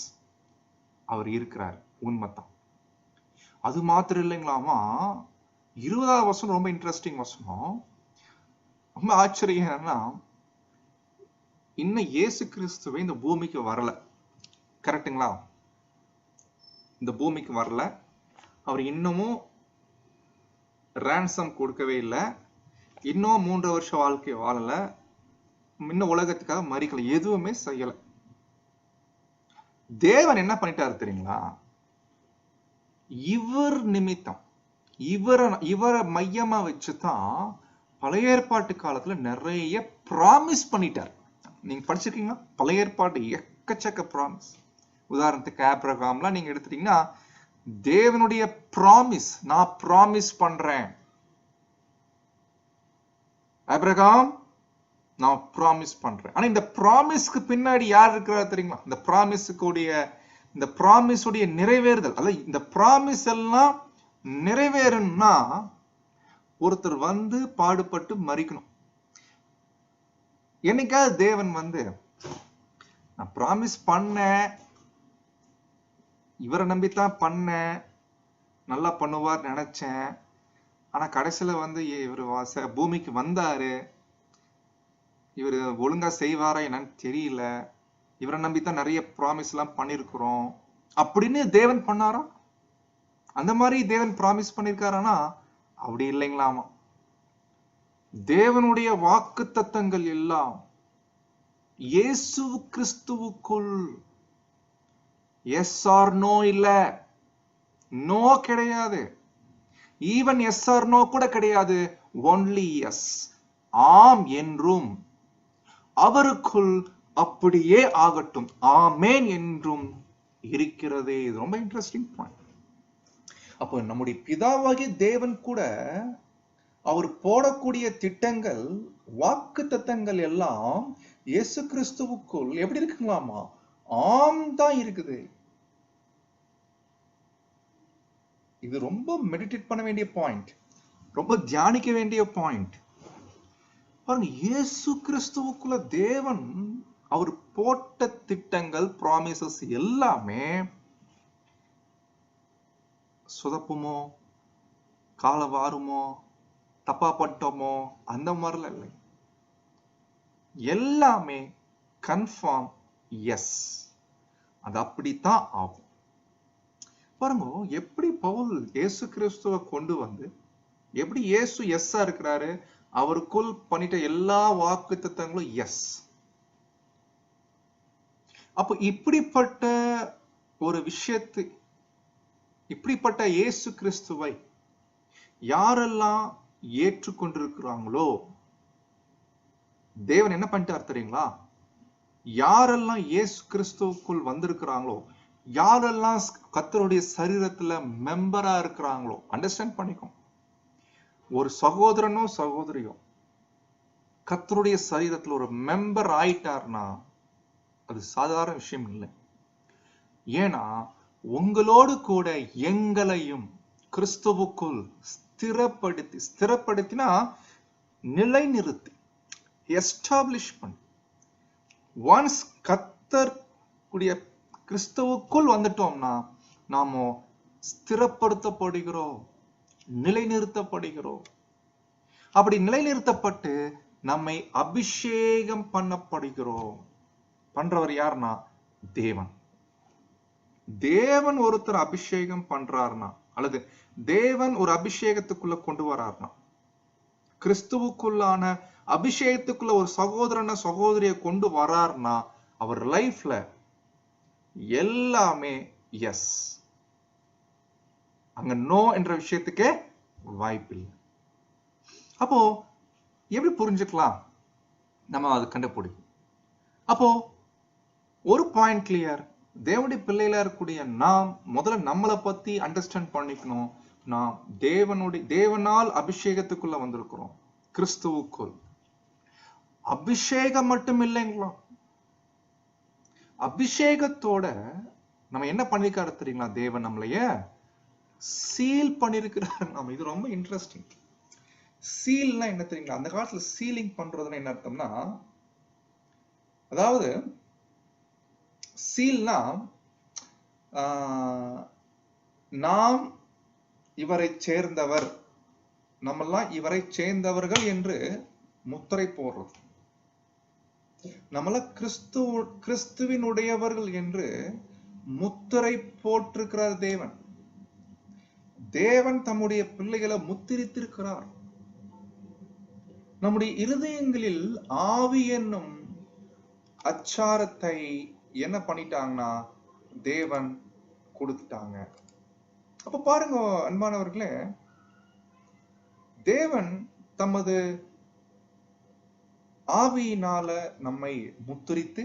அவர் இருக்கிறார், உண்மைதான். அது மாத்திரம் இல்லைங்களாமா, 20ஆம் வசனம் ரொம்ப இன்ட்ரெஸ்டிங் வசனம். ரொம்ப ஆச்சரியம் என்னன்னா, இன்னும் இயேசு கிறிஸ்துவை இந்த பூமிக்கு வரல, கரெக்டுங்களா? இந்த பூமிக்கு வரல, அவர் இன்னமும் ரான்சம் கொடுக்கவே இல்லை, இன்னும் 3 வருஷ வாழ்க்கை வாழல, இன்னும் உலகத்துக்காக மறிக்கல, எதுவுமே செய்யல. தேவன் என்ன பண்ணிட்டாரு தெரியுங்களா, இவர் நிமித்தம் இவரை மையமா வச்சுதான் பழைய ஏற்பாட்டு காலத்துல நிறைய ப்ராமிஸ் பண்ணிட்டார். நீங்க படிச்சிருக்கீங்களா? பழைய ஏற்பாட்டு எக்கச்சக்க ப்ராமிஸ். உதாரணத்துக்கு ஆபிரகாம்லாம் நீங்க எடுத்துட்டீங்கன்னா தேவனுடைய ப்ராமிஸ், நான் ப்ராமிஸ் பண்றேன் ஆபிரகாம், நான் ப்ராமிஸ் பண்றேன். ஆனா இந்த ப்ராமிஸ்க்கு பின்னாடி யார் இருக்கிறார் தெரியுமா? இந்த ப்ராமிஸுடைய நிறைவேறுதல், அல்ல இந்த ப்ராமிஸ் எல்லாம் நிறைவேறணும்னா ஒருத்தர் வந்து பாடுபட்டு மறிக்கணும். என்னைக்காவது தேவன் வந்து நான் ப்ராமிஸ் பண்ணேன், இவரை நம்பித்தான் பண்ணேன், நல்லா பண்ணுவார் நினைச்சேன், ஆனா கடைசியில வந்து இவர் பூமிக்கு வந்தாரு, இவர் ஒழுங்கா செய்வாரா என்னன்னு தெரியல, இவரை நம்பித்தான் நிறைய ப்ராமிஸ் எல்லாம் பண்ணிருக்கிறோம் அப்படின்னு தேவன் பண்ணாரா? அந்த மாதிரி தேவன் ப்ராமிஸ் பண்ணிருக்காரானா? அப்படி இல்லைங்களாமா. தேவனுடைய வாக்கு தத்தங்கள் எல்லாம் இயேசு கிறிஸ்துவுக்குள் எஸ் ஆர் நோ இல்ல, நோ கிடையாது, ஈவன் எஸ் ஆர் நோ கூட கிடையாது, ஒன்லி எஸ், ஆம் என்றும் அவருக்குள் அப்படியே ஆகட்டும் ஆமேன் என்றும் இருக்கிறதே. இது ரொம்ப இன்ட்ரெஸ்டிங் பாயிண்ட். அப்போ நம்முடைய பிதாவாகிய தேவன் கூட அவர் போடக்கூடிய திட்டங்கள், வாக்கு தத்தங்கள் எல்லாம் இயேசு கிறிஸ்துவுக்குள் எப்படி இருக்குங்களாமா? ஆம் தான் இருக்குது. இது ரொம்ப மெடிடேட் பண்ண வேண்டிய பாயிண்ட், ரொம்ப தியானிக்க வேண்டிய பாயிண்ட். பாருங்க, இயேசு கிறிஸ்துவுக்குள்ள தேவன் அவர் போட்ட திட்டங்கள், ப்ராமிசஸ் எல்லாமே சொதப்புமோ, காலவாருமோ, தப்பா பட்டோமோ அந்த மாதிரிலாம் இல்லை. எல்லாமே கன்ஃபார்ம் எஸ், அது அப்படித்தான் ஆகும். பாருங்க, எப்படி பவுல் இயேசு கிறிஸ்துவ கொண்டு வந்து எப்படி இயேசு எஸ்ஸா இருக்கிறாரு, அவருக்குள் பண்ணிட்ட எல்லா வாக்கு தத்தங்களும் எஸ். அப்ப இப்படிப்பட்ட ஒரு விஷயத்து, இப்படிப்பட்ட இயேசு கிறிஸ்துவை யாரெல்லாம் ஏற்றுக்கொண்டிருக்கிறாங்களோ தேவன் என்ன பண்ணிட்டார் தெரியுங்களா? யாரெல்லாம் இயேசு கிறிஸ்துவுக்குள் வந்திருக்கிறாங்களோ, யாரெல்லாம் கர்த்தருடைய சரீரத்துல மெம்பரா இருக்கிறாங்களோ, அண்டர்ஸ்டாண்ட் பண்ணிக்கும், ஒரு சகோதரனோ சகோதரியோ கர்த்தருடைய சரீரத்துல ஒரு மெம்பர் ஆயிட்டார்னா அது சாதாரண விஷயம் இல்லை. ஏன்னா உங்களோடு கூட எங்களையும் கிறிஸ்துவுக்குள் ஸ்திரப்படுத்தினா நிலைநிறுத்தி, எஸ்டாப்ளிஷ்மெண்ட். ஒன்ஸ் கர்த்தர் கூடிய கிறிஸ்துவுக்குள் வந்துட்டோம்னா நாம ஸ்திரப்படுத்தப்படுகிறோம், நிலைநிறுத்தப்படுகிறோம். அப்படி நிலைநிறுத்தப்பட்டு நம்மை அபிஷேகம் பண்ணப்படுகிறோம். பண்றவர் யாருன்னா தேவன். தேவன் ஒருத்தர் அபிஷேகம் பண்றாருனா, அல்லது தேவன் ஒரு அபிஷேகத்துக்குள்ள கொண்டு வராருனா, கிறிஸ்துவுக்குள்ளான அபிஷேகத்துக்குள்ள ஒரு சகோதரனை சகோதரிய கொண்டு வராருனா அவர் லைஃப்ல எல்லாமே எஸ். அங்க நோ என்ற விஷயத்துக்கே வாய்ப்பில்லை. அப்போ எப்படி புரிஞ்சுக்கலாம்? நம்ம அது கண்டுபிடிக்கும். அப்போ ஒரு பாயிண்ட் கிளியர், தேவனுடைய பிள்ளைகளா இருக்கக்கூடிய நாம் முதல்ல நம்மளை பத்தி அண்டர்ஸ்டாண்ட் பண்ணிக்கணும். நாம் தேவனால் அபிஷேகத்துக்குள்ள வந்திருக்கிறோம், கிறிஸ்துவுக்குள். அபிஷேகம் மட்டும் இல்லைங்களா, அபிஷேகத்தோட நம்ம என்ன பண்ணிருக்காரு தெரியுங்களா? தேவன் நம்மளைய சீல் பண்ணிருக்கிறார். நம்ம இது ரொம்ப இன்ட்ரெஸ்டிங். சீல்னா என்ன தெரியுங்களா? அந்த காலத்துல சீலிங் பண்றதுன்னு என்ன அர்த்தம்னா, அதாவது சீல்னா நாம் இவரை சேர்ந்தவர், நம்மெல்லாம் இவரை சேர்ந்தவர்கள் என்று முத்திரை போடுறது. நம்மள கிறிஸ்துவினுடையவர்கள் என்று முத்திரை போட்டிருக்கிறார் தேவன். தேவன் தம்முடைய பிள்ளைகளை முத்திரித்திருக்கிறார். நம்முடைய இருதயங்களில் ஆவி என்னும் அச்சாரத்தை என்ன பண்ணிட்டாங்கன்னா தேவன் கொடுத்துட்டாங்க. அப்ப பாருங்க அன்பானவர்களே, தேவன் தமது ஆவியினால நம்மை முத்திரித்து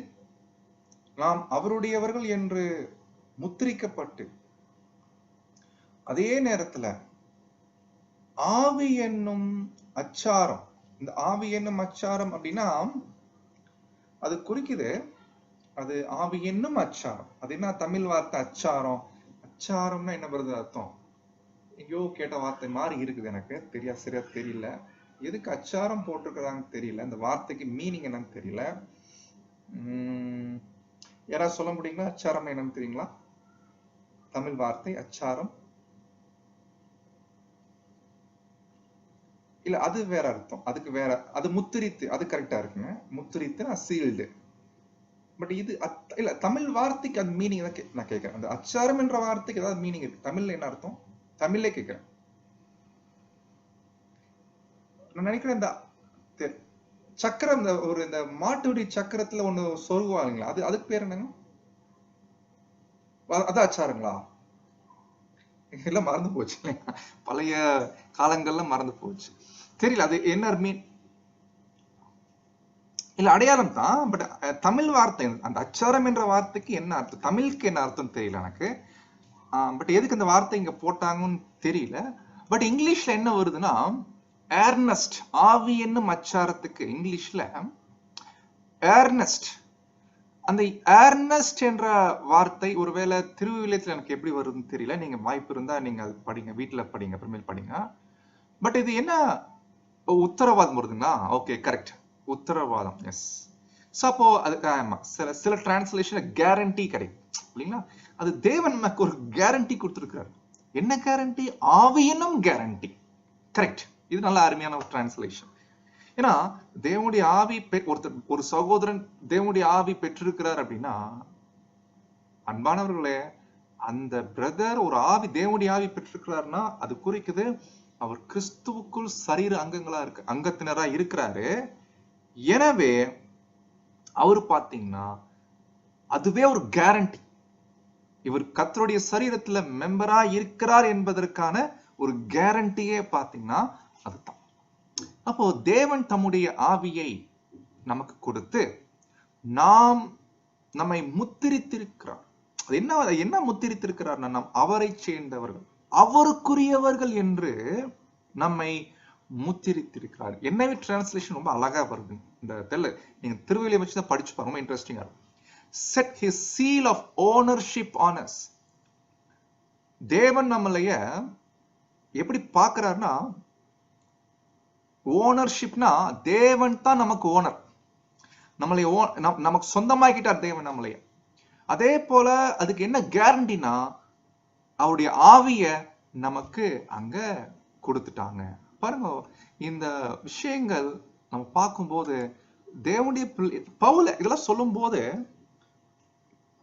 நாம் அவருடையவர்கள் என்று முத்திரிக்கப்பட்டு, அதே நேரத்துல ஆவி என்னும் அச்சாரம். இந்த ஆவி என்னும் அச்சாரம் அப்படின்னா அது குறிக்குது, அது ஆவி என்னும் அச்சாரம். அது என்ன தமிழ் வார்த்தை அச்சாரம்? அச்சாரம்னா என்ன வருது அர்த்தம்? எங்கேயோ கேட்ட வார்த்தை மாதிரி இருக்குது, எனக்கு சரியா தெரியல. எதுக்கு அச்சாரம் போட்டிருக்கிறாங்கன்னு தெரியல, இந்த வார்த்தைக்கு மீனிங் என்னன்னு தெரியல. யாராவது சொல்ல முடியுங்களா? அச்சாரம் என்னன்னு தெரியுங்களா? தமிழ் வார்த்தை அச்சாரம். இல்ல, அது வேற அர்த்தம், அதுக்கு வேற. அது முத்திரித்து, அது கரெக்டா இருக்குங்க. முத்திரித்து சீல்டு. பட் இது இல்ல, தமிழ் வார்த்தைக்கு அது மீனிங் நான் கேட்கிறேன். அந்த அச்சாரம் என்ற வார்த்தைக்கு ஏதாவது மீனிங் இருக்கு? தமிழ்ல என்ன அர்த்தம்? தமிழ்லே கேட்கிறேன். நான் நினைக்கிறேன் இந்த சக்கரம், இந்த மாட்டுடைய சக்கரத்துல ஒண்ணு சொருகுவாங்களா, அதுக்கு பேர் என்னங்க? அது அச்சாரங்களா? எல்லாம் மறந்து போச்சு, பழைய காலங்கள்ல மறந்து போச்சு, தெரியல அது என்ன மீன். இல்ல, அடையாளம் தான். பட் தமிழ் வார்த்தை அந்த அச்சாரம் என்ற வார்த்தைக்கு என்ன அர்த்தம், தமிழுக்கு என்ன அர்த்தம் தெரியல எனக்கு. பட் எதுக்கு அந்த வார்த்தை இங்க போட்டாங்கன்னு தெரியல. பட் இங்கிலீஷ்ல என்ன வருதுன்னா ஏர்னஸ்ட். ஆவி என்னும் அச்சாரத்துக்கு இங்கிலீஷ்ல ஏர்னஸ்ட். அந்த ஏர்னஸ்ட் என்ற வார்த்தை ஒருவேளை திருவிவிலியத்துல எனக்கு எப்படி வருதுன்னு தெரியல. நீங்க வாய்ப்பு இருந்தா நீங்க அது படிங்க, வீட்டுல படிங்க, அப்புறமேல் படிங்க. பட் இது என்ன உத்தரவாதம் வருதுங்களா? ஓகே, கரெக்ட், உத்தரவாதம். எஸ். சோ அப்போ அதுக்கு சில டிரான்ஸ்லேஷன்ல கேரண்டி கிடைக்கும் இல்லைங்களா? அது தேவன் நமக்கு ஒரு கேரண்டி கொடுத்திருக்கிறார். என்ன கேரண்டி? ஆவியினும் கேரண்டி. கரெக்ட். இது நல்ல அருமையான ஒரு டிரான்ஸ்லேஷன். ஏன்னா தேவனுடைய ஆவி ஒரு சகோதரன் தேவனுடைய ஆவி பெற்றிருக்கிறார் அப்படின்னா, அன்பானவர்களே, அந்த பிரதர் ஒரு ஆவி தேவனுடைய ஆவி பெற்றிருக்கிறார்னா அது குறிக்குது அவர் கிறிஸ்துவுக்குள் சரீர அங்கத்தினரா இருக்கிறாரு. எனவே அவரு பாத்தீங்கன்னா அதுவே ஒரு கேரண்டி. இவர் கர்த்தருடைய சரீரத்துல மெம்பரா இருக்கிறார் என்பதற்கான ஒரு கேரண்டியே பாத்தீங்கன்னா அதுதான். அப்போ தேவன் தம்முடைய ஆவியை நமக்கு கொடுத்து நம்மை முத்திரித்திருக்கிறார். அது என்ன முத்திரித்திருக்கிறார்? நாம் அவரை சேர்ந்தவர்கள், அவருக்குரியவர்கள் என்று நம்மை முத்திரித்திருக்கிறார். என்ன டிரான்ஸ்லேஷன் ரொம்ப அழகா வருது இந்த தெரியல. நீங்க திருவிழியை வச்சுதான் படிச்சு பாருங்க, ரொம்ப இன்ட்ரெஸ்டிங்கா இருக்கும். Set his seal of ownership on us. தேவன் நம்மளைய எப்படி பார்க்கிறார்னா, ஓனர்ஷிப்னா தேவன் தான் நமக்கு ஓனர். நம்மளை நமக்கு சொந்தமாக்கிட்டார் தேவன் நம்மளைய. அதே போல அதுக்கு என்ன கேரண்டினா, அவருடைய ஆவிய நமக்கு அங்க கொடுத்துட்டாங்க. பாருங்க, இந்த விஷயங்கள் நம்ம பார்க்கும்போது தேவனுடைய பவுல இதெல்லாம் சொல்லும் போது,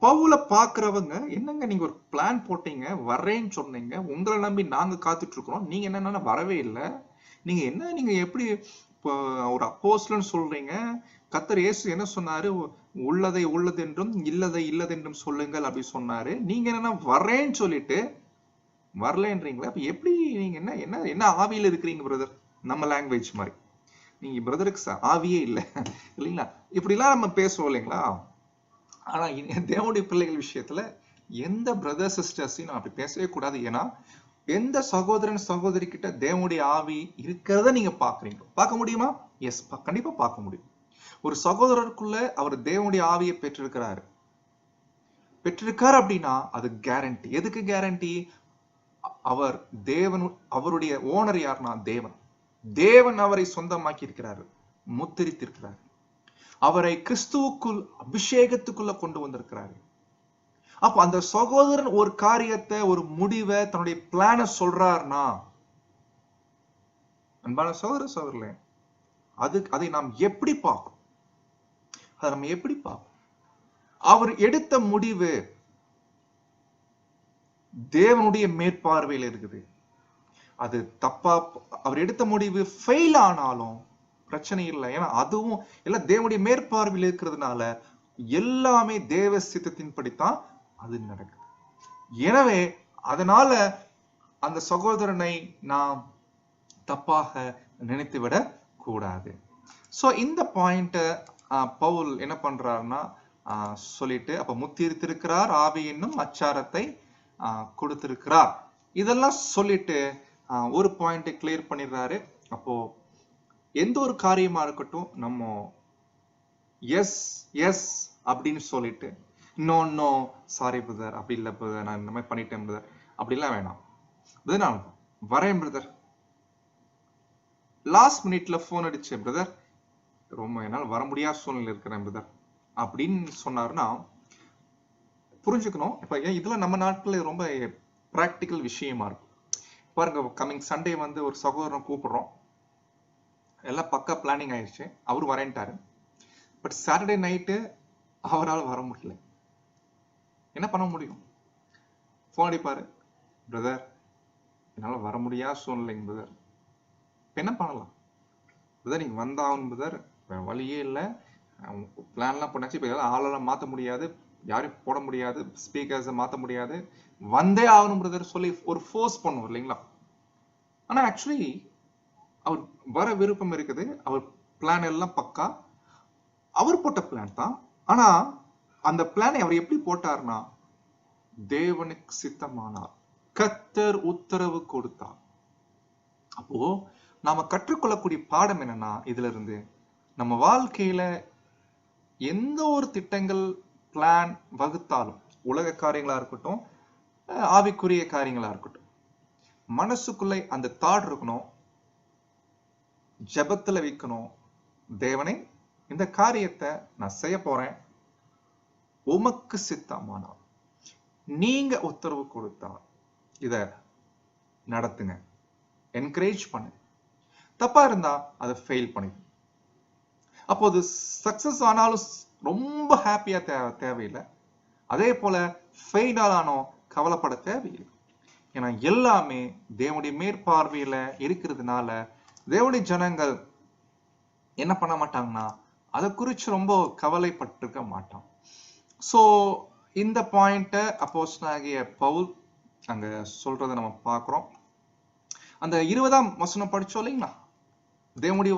பவுல பாக்குறவங்க என்னங்க நீங்க ஒரு பிளான் போட்டீங்க, வர்றேன்னு சொன்னீங்க, உங்களை நம்பி நாங்க காத்துட்டு இருக்கிறோம், நீங்க என்னன்னா வரவே இல்லை, நீங்க எப்படி ஒரு அப்போஸ்தலன் சொல்றீங்க, கர்த்தர் இயேசு என்ன சொன்னாரு, உள்ளதை உள்ளது என்றும் இல்லதை இல்லதென்றும் சொல்லுங்கள் அப்படி சொன்னாரு, நீங்க என்னன்னா வர்றேன்னு சொல்லிட்டு வரலன்றீங்களா? அப்ப எப்படி நீங்க என்ன ஆவியில இருக்கிறீங்க பிரதர்? நம்ம லாங்குவேஜ் மாதிரி நீங்க பிரதருக்கு ஆவியே இல்லை இல்லைங்களா? இப்படிலாம் நம்ம பேசுவோம் இல்லைங்களா? ஆனா தேவனுடைய பிள்ளைகள் விஷயத்துல எந்த பிரதர் சிஸ்டர்ஸையும் அப்படி பேசவே கூடாது. ஏன்னா எந்த சகோதரன் சகோதரி கிட்ட தேவனுடைய ஆவி இருக்கிறத நீங்க பாக்குறீங்க, பார்க்க முடியுமா? எஸ், கண்டிப்பா பார்க்க முடியும். ஒரு சகோதரருக்குள்ள அவர் தேவனுடைய ஆவியை பெற்றிருக்காரு அப்படின்னா அது கேரண்டி. எதுக்கு கேரண்டி? அவர் அவருடைய ஓனர் யாருன்னா தேவன் அவரை சொந்தமாக்கி இருக்கிறாரு, முத்திரித்திருக்கிறார், அவரை கிறிஸ்துவுக்குள் அபிஷேகத்துக்குள்ள கொண்டு வந்திருக்கிறாரு. அப்ப அந்த சகோதரன் ஒரு காரியத்தை, ஒரு முடிவை, தன்னுடைய பிளான சொல்றாருன்னா, அன்பான சகோதர சகோதரர்களே, அதை நாம் எப்படி பார்ப்போம்? அதை நம்ம எப்படி பார்ப்போம்? அவர் எடுத்த முடிவு தேவனுடைய மேற்பார்வையில் இருக்குது. அது தப்பா, அவர் எடுத்த முடிவு ஃபெயில் ஆனாலும் பிரச்சனை இல்லை. ஏன்னா அதுவும் எல்லாம் தேவனுடைய மேற்பார்வையில் இருக்கிறதுனால எல்லாமே தேவ சித்தத்தின்படித்தான் அது நடக்குது. எனவே அதனால அந்த சகோதரனை நாம் தப்பாக நினைத்து விட கூடாது. சோ இந்த பாயிண்ட பவுல் என்ன பண்றாருன்னா, சொல்லிட்டு, அப்ப முத்திருத்திருக்கிறார், ஆவி என்னும் அச்சாரத்தை கொடுத்திருக்கிறார். இதெல்லாம் சொல்லிட்டு ஒரு பாயிண்ட் கிளியர் பண்ணிடுறாரு. அப்போ எந்த ஒரு காரியமா இருக்கட்டும், நம்ம எஸ் எஸ் அப்படின்னு சொல்லிட்டு, நோ நோ சாரி பிரதர், அப்படி இல்லை பிரதர், நான் இந்த மாதிரி பண்ணிட்டேன் பிரதர், அப்படிலாம் வேணாம். நான் வரேன் பிரதர், லாஸ்ட் மினிட்ல போன் அடிச்சு பிரதர், ரொம்ப என்னால் வர முடியாத சூழ்நிலை இருக்கிறேன் பிரதர் அப்படின்னு சொன்னாருன்னா புரிஞ்சுக்கணும். இப்ப இதுல நம்ம நாட்டுல ரொம்ப பிராக்டிக்கல் விஷயமா இருக்கும். பாருங்க, கமிங் சண்டே வந்து ஒரு சகோதரனை கூப்பிடுறோம், எல்லாம் பக்கா பிளானிங் ஆயிடுச்சு, அவரு வரேன்ட்டாரு. பட் சாட்டர்டே நைட்டு அவரால் வர முடியல. என்ன பண்ண முடியும்? போன் அடிப்பாரு, பிரதர் என்னால வர முடியாத சூழ்நிலைங்க பிரதர். என்ன பண்ணலாம் பிரதர்? நீங்க வந்தாகணும் பிரதர், வேற வழியே இல்லை, பிளான்லாம் பண்ணாச்சு, இப்போ இதெல்லாம் ஆளெல்லாம் மாற்ற முடியாது, யாரையும் போட முடியாது, ஸ்பீக்கர்ஸை மாற்ற முடியாது, வந்தே ஆகணும் பிரதர் சொல்லி ஒரு ஃபோர்ஸ் பண்ணுவோம் இல்லைங்களா? ஆனா ஆக்சுவலி அவர் வர விருப்பம் இருக்குது, அவர் பிளான் எல்லாம் பக்கா, அவர் போட்ட பிளான் தான். ஆனா அந்த பிளானை அவர் எப்படி போட்டார்னா, தேவனுக்கு சித்தமானார், கர்த்தர் உத்தரவு கொடுத்தார். அப்போ நாம கற்றுக்கொள்ளக்கூடிய பாடம் என்னன்னா, இதுல இருந்து நம்ம வாழ்க்கையில எந்த ஒரு திட்டங்கள் பிளான் வகுத்தாலும், உலக காரியங்களா இருக்கட்டும், ஆவிக்குரிய காரியங்களா இருக்கட்டும், மனசுக்குள்ள அந்த தாட் இருக்கணும், ஜெபத்துல வைக்கணும், தேவனே இந்த காரியத்தை நான் செய்ய போறேன், உமக்கு சித்தமானால் நீங்க உத்தரவு கொடுத்தா இத நடத்துங்க, என்கரேஜ் பண்ணு, தப்பா இருந்தா அதை ஃபெயில் பண்ணு. அப்போது சக்சஸ் ஆனாலும் ரொம்ப ஹாப்பியா தேவையில்லை, அதே போல ஃபெயில் ஆனாலும் கவலைப்பட தேவையில்லை. ஏன்னா எல்லாமே தேவனுடைய மேற்பார்வையில இருக்கிறதுனால தேவனுடைய ஜனங்கள் என்ன பண்ண மாட்டாங்கன்னா அதை குறிச்சு ரொம்ப கவலைப்பட்டிருக்க மாட்டான். சோ இந்த பாயிண்ட அப்போஸ்தலனாகிய பவுல் அங்க சொல்றதை நம்ம பார்க்கிறோம். அந்த 20ஆம் வசனம் படிச்சோம் இல்லைங்களா, தேவனுடைய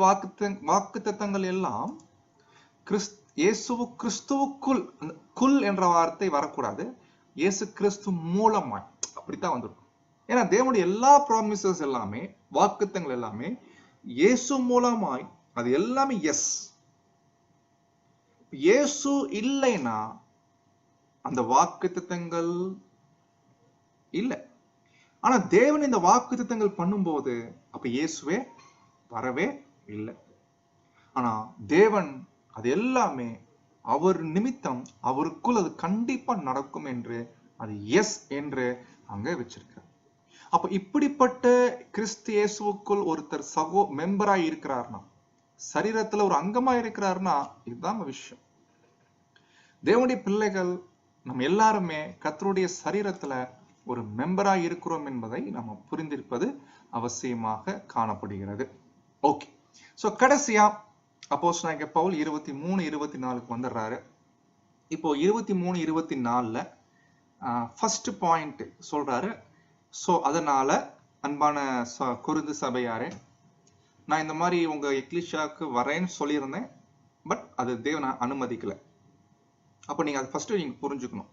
வாக்குத்தத்தங்கள் எல்லாம் இயேசு கிறிஸ்துவுக்குள், குல் என்ற வார்த்தை வரக்கூடாது, இயேசு கிறிஸ்து மூலமாய் அப்படித்தான் வந்திருக்கும். ஏன்னா தேவனுடைய எல்லா ப்ராமிசஸ் எல்லாமே, வாக்குத்தங்கள் எல்லாமே இயேசு மூலமாய், அது எல்லாமே எஸ். இயேசு இல்லைன்னா அந்த வாக்குத்தத்தங்கள் இல்லை. ஆனா தேவன் இந்த வாக்குத்தத்தங்கள் பண்ணும்போது அப்ப இயேசுவே வரவே இல்லை. ஆனா தேவன் அது எல்லாமே அவர் நிமித்தம், அவருக்குள் அது கண்டிப்பா நடக்கும் என்று அது எஸ் என்று அங்க வச்சிருக்கார். அப்ப இப்படிப்பட்ட கிறிஸ்து இயேசுவுக்குள் ஒருத்தர் மெம்பராய் இருக்கிறார்னா, சரீரத்துல ஒரு அங்கமா இருக்கிறார்னா, இதுதான் விஷயம். தேவனுடைய பிள்ளைகள் நம்ம எல்லாருமே கர்த்தருடைய சரீரத்துல ஒரு மெம்பராய் இருக்கிறோம் என்பதை நம்ம புரிந்திருப்பது அவசியமாக காணப்படுகிறது. ஓகே, சோ கடைசியா அப்போஸ்தலனாகிய பவுல் 23-24 வந்துடுறாரு. இப்போ 23-24 ஃபர்ஸ்ட் பாயிண்ட் சொல்றாரு. சோ அதனால அன்பான கொரிந்து சபையாரே, நான் இந்த மாதிரி உங்க எக்லிஷியாவுக்கு வரேன்னு சொல்லியிருந்தேன், பட் அது தேவனை அனுமதிக்கல. அப்ப நீங்க அதை ஃபர்ஸ்ட் நீங்க புரிஞ்சுக்கணும்.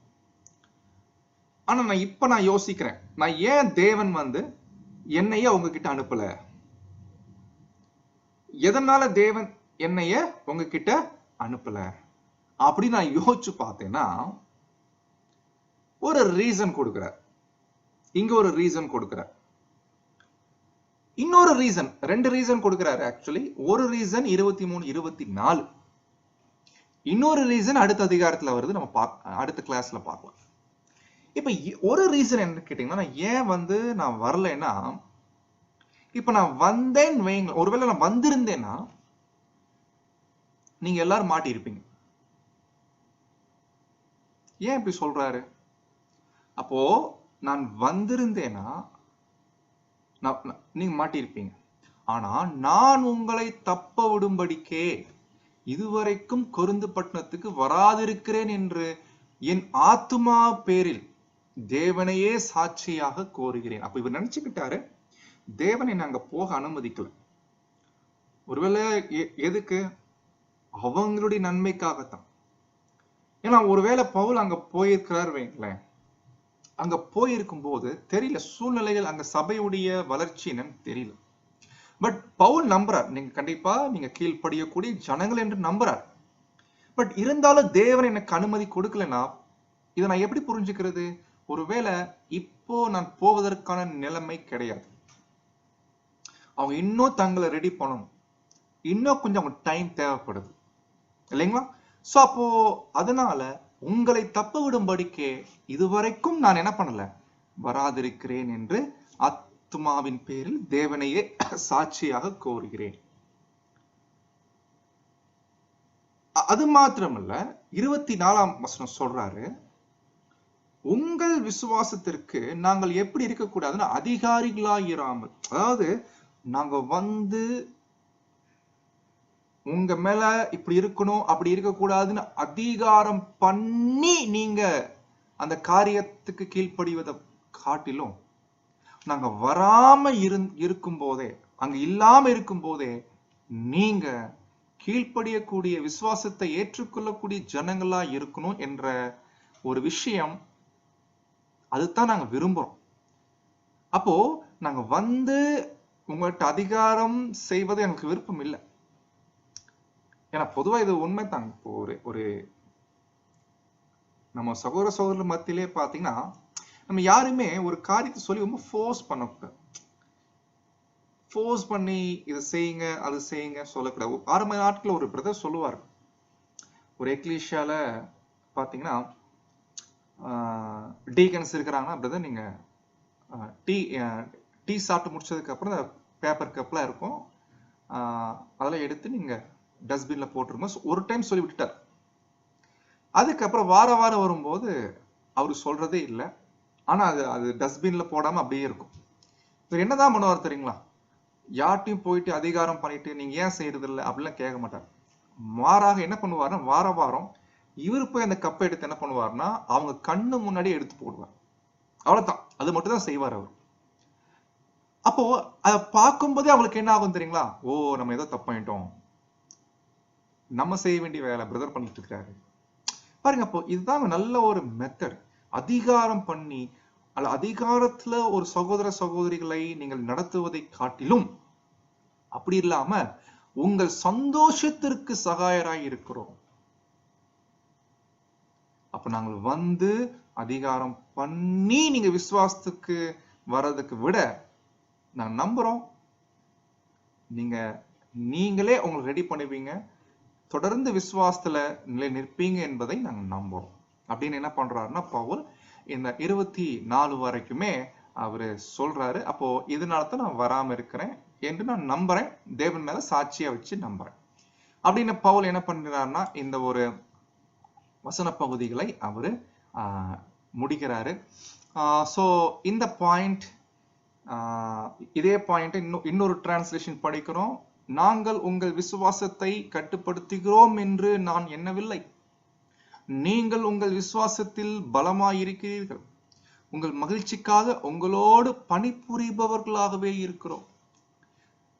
ஆனா நான் யோசிக்கிறேன், நான் ஏன் தேவன் வந்து என்னைய உங்ககிட்ட அனுப்பல? எதனால தேவன் என்னைய உங்ககிட்ட அனுப்பல அப்படி நான் யோசிச்சு பார்த்தேன்னா, ஒரு ரீசன் கொடுக்கிறார், இங்க ஒரு ரீசன் கொடுக்கிறார், இன்னொரு ரீசன், ரெண்டு ரீசன் கொடுக்கிறாரு. ஆக்சுவலி ஒரு ரீசன் 23-24, இன்னொரு ரீசன் அடுத்த அதிகாரத்துல வருது, நம்ம அடுத்த கிளாஸ்ல பார்க்கலாம். இப்ப ஒரு ரீசன் என்ன கேட்டீங்கன்னா, நான் ஏன் வந்து நான் வரலைன்னா, இப்ப நான் வந்தேன் வைங்க, ஒருவேளை நான் வந்திருந்தேன்னா நீங்க எல்லாரும் மாட்டி இருப்பீங்க. ஏன் இப்படி சொல்றாரு? அப்போ நான் வந்திருந்தேன்னா நீங்க மாட்டியிருப்பீங்க. ஆனா நான் உங்களை தப்ப விடும்படிக்கே இதுவரைக்கும் கொரிந்து பட்டணத்துக்கு வராதிருக்கிறேன் என்று என் ஆத்துமா பேரில் தேவனையே சாட்சியாக கோருகிறேன். அப்ப இவர் நினைச்சுக்கிட்டாரு தேவனை நாங்க போக அனுமதிக்கல. ஒருவேளை எதுக்கு? அவங்களுடைய நன்மைக்காகத்தான். ஏன்னா ஒருவேளை பவுல் அங்க போயிருக்கிறார் வைங்களேன், அங்க போயிருக்கும் போது தெரியல சூழ்நிலைகள், அங்க சபையுடைய வளர்ச்சி என்னன்னு தெரியல. பட் பவுல் நம்புறார், நீங்க கண்டிப்பா நீங்க கீழ்ப்படியக்கூடிய ஜனங்கள் என்று நம்புறார். பட் இருந்தாலும் தேவன் எனக்கு அனுமதி கொடுக்கலன்னா இதை நான் எப்படி புரிஞ்சுக்கிறது? ஒருவேளை இப்போ நான் போவதற்கான நிலைமை கிடையாது, அவங்க இன்னும் தங்களை ரெடி பண்ணணும், இன்னும் கொஞ்சம் அவங்க டைம் தேவைப்படுது இல்லைங்களா? சோ அப்போ அதனால உங்களை தப்ப விடும்படிக்கே இதுவரைக்கும் நான் என்ன பண்ணல, வராதிருக்கிறேன் என்று ஆத்துமாவின் பேரில் தேவனையே சாட்சியாக கோருகிறேன். அது மாத்திரமல்ல, 24ஆம் வசனம் சொல்றாரு, உங்கள் விசுவாசத்திற்கு நாங்கள் எப்படி இருக்கக்கூடாதுன்னு அதிகாரிகளாயிராமல், அதாவது நாங்க வந்து உங்க மேல இப்படி இருக்கணும் அப்படி இருக்கக்கூடாதுன்னு அதிகாரம் பண்ணி நீங்க அந்த காரியத்துக்கு கீழ்ப்படிவதை காட்டிலும், நாங்க வராம இருக்கும் போதே, அங்க இல்லாம இருக்கும் போதே நீங்க கீழ்ப்படியக்கூடிய விசுவாசத்தை ஏற்றுக்கொள்ளக்கூடிய ஜனங்களா இருக்கணும் என்ற ஒரு விஷயம், அதுதான் நாங்க விரும்புறோம். அப்போ நாங்க வந்து உங்கள்கிட்ட அதிகாரம் செய்வது எனக்கு விருப்பம் இல்லை. ஏன்னா பொதுவா இது உண்மைதாங்க. இப்போ ஒரு நம்ம சகோதர சகோதரர் மத்தியிலே பாத்தீங்கன்னா, நம்ம யாருமே ஒரு காரியத்தை சொல்லி ரொம்ப ஃபோர்ஸ் பண்ணக்கூடாது. ஃபோர்ஸ் பண்ணி இதை செய்யுங்க அது செய்யுங்க சொல்லக்கூடாது. ஆரம்ப நாட்கள் ஒரு பிரதர் சொல்லுவார், ஒரு எக்லீஷியால பாத்தீங்கன்னா டீகன்ஸ் இருக்கிறாங்கன்னா, பிரதர் நீங்க டீ சாப்பிட்டு முடிச்சதுக்கு அப்புறம் இந்த பேப்பர் கப்லாம் இருக்கும், அதெல்லாம் எடுத்து நீங்க டஸ்ட்பின்ல போட்டுருங்க. ஒரு டைம் சொல்லி விட்டுட்டார். அதுக்கப்புறம் வார வாரம் வரும்போது அவரு சொல்றதே இல்லை, ஆனா அது டஸ்ட்பின்ல போடாம அப்படியே இருக்கும். இவர் என்னதான் பண்ணுவார் தெரியுங்களா? யார்ட்டையும் போயிட்டு அதிகாரம் பண்ணிட்டு நீங்க ஏன் செய்யறது இல்லை அப்படிலாம் கேட்க மாட்டார். மாறாக என்ன பண்ணுவாருன்னா, வார வாரம் இவர் போய் அந்த கப்பை எடுத்து என்ன பண்ணுவார்னா அவங்க கண்ணு முன்னாடியே எடுத்து போடுவார். அவ்வளவுதான், அது மட்டும் தான் செய்வார் அவர். அப்போ அதை பார்க்கும்போதே அவங்களுக்கு என்ன ஆகும் தெரியுங்களா? ஓ, நம்ம ஏதோ தப்பு பண்ணிட்டோம், நம்ம செய்ய வேண்டிய வேலை பிரதர் பண்ணிட்டு இருக்காரு பாருங்க. அப்போ இதுதான் நல்ல ஒரு மெத்தட். அதிகாரம் பண்ணி அல்ல அதிகாரத்துல ஒரு சகோதர சகோதரிகளை நீங்கள் நடத்துவதை காட்டிலும், அப்படி இல்லாம உங்கள் சந்தோஷத்திற்கு சகாயராய் இருக்கிறோம். அப்ப நாங்கள் வந்து அதிகாரம் பண்ணி நீங்க விசுவாசத்துக்கு வர்றதுக்கு விட, நான் நம்புறோம் நீங்களே உங்களுக்கு ரெடி பண்ணுவீங்க, தொடர்ந்து விசுவாசத்துல நிலை நிற்பீங்க என்பதை நாங்க நம்புறோம் அப்படின்னு என்ன பண்றாருன்னா பவுல் இந்த 24 வரைக்குமே அவரு சொல்றாரு. அப்போ இதனாலதான் நான் வராம இருக்கிறேன் என்று நான் நம்புறேன், தேவன் மேல சாட்சியா வச்சு நம்புறேன் அப்படின்னு பவுல் என்ன பண்றாருன்னா இந்த ஒரு வசன பகுதிகளை அவரு முடிக்கிறாரு. சோ இந்த பாயிண்ட், இதே பாயிண்ட் இன்னொரு டிரான்ஸ்லேஷன் படிக்கிறோம். நாங்கள் உங்கள் விசுவாசத்தை கட்டுப்படுத்துகிறோம் என்று நான் எண்ணவில்லை, நீங்கள் உங்கள் விசுவாசத்தில் பலமாயிருக்கிறீர்கள், உங்கள் மகிழ்ச்சிக்காக உங்களோடு பணிபுரிபவர்களாகவே இருக்கிறோம்.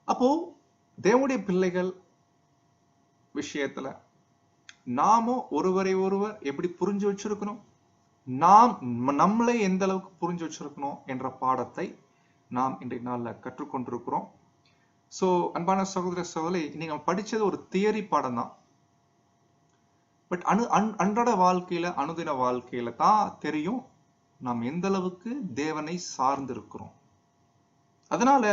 அப்போ தேவனுடைய பிள்ளைகள் விஷயத்துல நாமும் ஒருவரை ஒருவர் எப்படி புரிஞ்சு வச்சிருக்கணும், நாம் நம்மளை எந்த அளவுக்கு புரிஞ்சு வச்சிருக்கணும் என்ற பாடத்தை நாம் இன்றைய நாள்ல கற்றுக்கொண்டிருக்கிறோம். சோ அன்பான சகோதர சகோதரி, நீங்க படிச்சது ஒரு தியரி பாடம் தான். பட் அன்றாட வாழ்க்கையில அனுதின வாழ்க்கையில தான் தெரியும் நாம் எந்த அளவுக்கு தேவனை சார்ந்து இருக்கிறோம். அதனால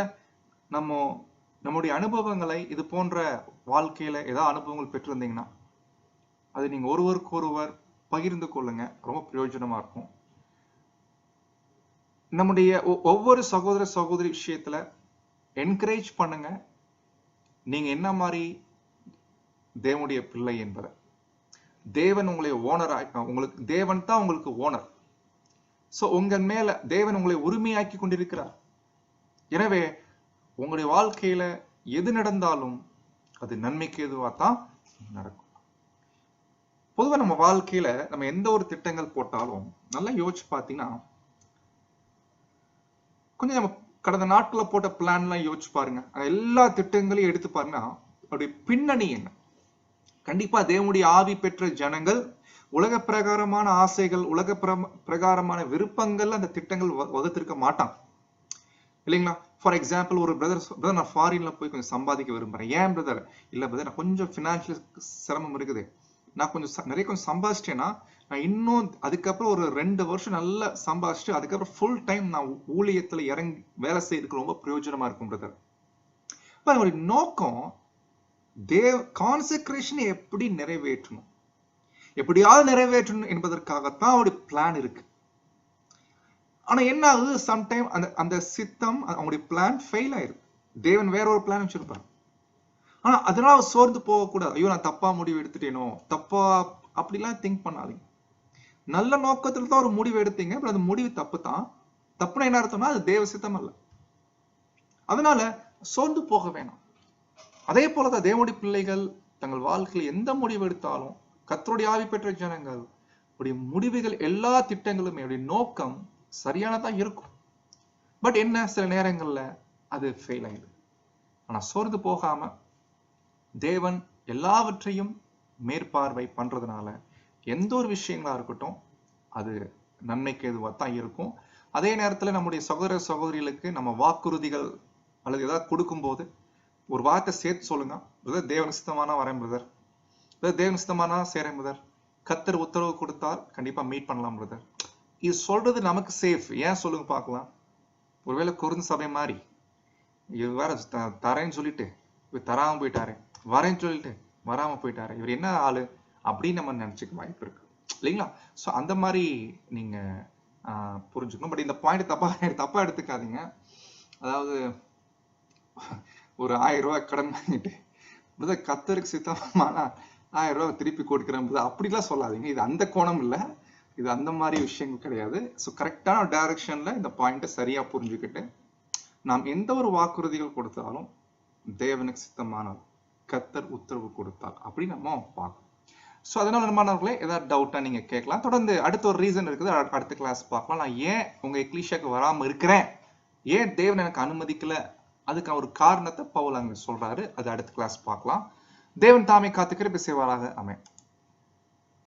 நம்முடைய அனுபவங்களை, இது போன்ற வாழ்க்கையில ஏதாவது அனுபவங்கள் பெற்றிருந்தீங்கன்னா அது நீங்க ஒருவருக்கு ஒருவர் பகிர்ந்து கொள்ளுங்க, ரொம்ப பிரயோஜனமா இருக்கும். நம்முடைய ஒவ்வொரு சகோதர சகோதரி விஷயத்துல என்கரேஜ் பண்ணுங்க, நீங்க என்ன மாதிரி தேவனுடைய பிள்ளை என்பதை. தேவன் உங்களை ஓனர், உங்களுக்கு தேவன் தான் உங்களுக்கு ஓனர். சோ உங்க மேல தேவன் உங்களை உரிமையாக்கி கொண்டிருக்கிறார். எனவே உங்களுடைய வாழ்க்கையில எது நடந்தாலும் அது நன்மைக்கு எதுவா தான் நடக்கும். பொதுவா நம்ம வாழ்க்கையில நம்ம எந்த ஒரு திட்டங்கள் போட்டாலும் நல்லா யோசிச்சு பாத்தீங்கன்னா, கொஞ்சம் நம்ம கடந்த நாட்களை போட்ட பிளான் எல்லாம் யோசிச்சு பாருங்க, எல்லா திட்டங்களையும் எடுத்து பாருங்கன்னா அவருடைய பின்னணி என்ன. கண்டிப்பா தேவனுடைய ஆவி பெற்ற ஜனங்கள் உலக பிரகாரமான ஆசைகள், உலக பிரகாரமான விருப்பங்கள் அந்த திட்டங்கள் வகுத்திருக்க மாட்டான் இல்லைங்களா? ஃபார் எக்ஸாம்பிள், ஒரு பிரதர் நான் ஃபாரின்ல போய் கொஞ்சம் சம்பாதிக்க விரும்புறேன். ஏன் பிரதர்? இல்ல பிரதர், நான் கொஞ்சம் பினான்சியல் சிரமம் இருக்குது, நான் கொஞ்சம் சம்பாதிச்சிட்டேன்னா நான் இன்னும் அதுக்கப்புறம் ஒரு 2 வருஷம் நல்லா சம்பாதிச்சுட்டு அதுக்கப்புறம் ஃபுல் டைம் நான் ஊழியத்துல இறங்கி வேலை செய்யறதுக்கு ரொம்ப பிரயோஜனமா இருக்கும் பிரதர். ஒரு நோக்கம் கான்செக்ரேஷன் எப்படி நிறைவேற்றணும், எப்படியாவது நிறைவேற்றணும் என்பதற்காகத்தான் அவருடைய பிளான் இருக்கு. ஆனா என்ன ஆகுது, சம்டைம் அந்த சித்தம், அவங்களுடைய பிளான் ஃபெயில் ஆயிருக்கு. தேவன் வேற ஒரு பிளான் வச்சிருப்பாரு. ஆனா அதனால சோர்ந்து போகக்கூடாது. ஐயோ நான் தப்பா முடிவு எடுத்துட்டேனோ, தப்பா அப்படிலாம் திங்க் பண்ணாதீங்க. நல்ல நோக்கத்துல தான் ஒரு முடிவு எடுத்தீங்க, அந்த முடிவு தப்பு தான். தப்புனா என்ன அர்த்தம்னா அது தேவ சித்தம் அல்ல. அதனால சோர்ந்து போக வேணாம். அதே போலதான் தேவனுடைய பிள்ளைகள் தங்கள் வாழ்க்கையில் எந்த முடிவு எடுத்தாலும், கர்த்தருடைய ஆவி பெற்ற ஜனங்கள் முடிவுகள், எல்லா திட்டங்களுமே நோக்கம் சரியானதா இருக்கும். பட் என்ன, சில நேரங்கள்ல அது ஃபெயில் ஆயிடுது. ஆனா சோர்ந்து போகாம தேவன் எல்லாவற்றையும் மேற்பார்வை பண்றதுனால எந்த ஒரு விஷயங்களா இருக்கட்டும் அது நன்மைக்கு எதுவா தான் இருக்கும். அதே நேரத்துல நம்முடைய சகோதர சகோதரிகளுக்கு நம்ம வாக்குறுதிகள் அல்லது ஏதாவது கொடுக்கும் போது ஒரு வார்த்தை சேர்த்து சொல்லுங்க. பிரதர், தேவன் சித்தமானா வரேன் பிரதர், தேவன் சித்தமானா சேரேன் பிரதர், கர்த்தர் உத்தரவு கொடுத்தால் கண்டிப்பா மீட் பண்ணலாம் பிரதர். இது சொல்றது நமக்கு சேஃப். ஏன் சொல்லுங்க பார்க்கலாம். ஒருவேளை கொரிந்து சபை மாதிரி இவர் வேற தரேன்னு சொல்லிட்டு இவர் தராம போயிட்டாரு, வரேன்னு சொல்லிட்டு வராம போயிட்டாரு, இவர் என்ன ஆளு அப்படின்னு நம்ம நினைச்சுக்க வாய்ப்பு இருக்கு இல்லைங்களா? ஸோ அந்த மாதிரி நீங்க புரிஞ்சுக்கணும். பட் இந்த பாயிண்ட் தப்பா எடுத்துக்காதீங்க. அதாவது ஒரு 1000 ரூபாய் கடன் வாங்கிட்டு பிரதர் கர்த்தருக்கு சித்தமானா 1000 ரூபாய் திருப்பி கொடுக்குறேன் பிரதர் அப்படிலாம் சொல்லாதீங்க. இது அந்த கோணம் இல்லை, இது அந்த மாதிரி விஷயங்கள் கிடையாது. ஸோ கரெக்டான டைரக்ஷன்ல இந்த பாயிண்ட்டை சரியா புரிஞ்சுக்கிட்டு நாம் எந்த ஒரு வாக்குறுதிகள் கொடுத்தாலும் தேவனுக்கு சித்தமானால், கர்த்தர் உத்தரவு கொடுத்தால் அப்படி நம்ம பார்க்கணும். ஸோ அதனால நம்மளே ஏதாவது டவுட்டா நீங்க கேட்கலாம். தொடர்ந்து அடுத்த ஒரு ரீசன் இருக்குது, அடுத்த கிளாஸ் பார்க்கலாம். நான் ஏன் உங்க எக்லீஷியாக்கு வராம இருக்கிறேன், ஏன் தேவன் எனக்கு அனுமதிக்கல, அதுக்கு ஒரு காரணத்தை பவுல் அங்க சொல்றாரு. அது அடுத்த கிளாஸ் பார்க்கலாம். தேவன் தாமே காத்துக்கிற செய்வாராக. ஆமென்.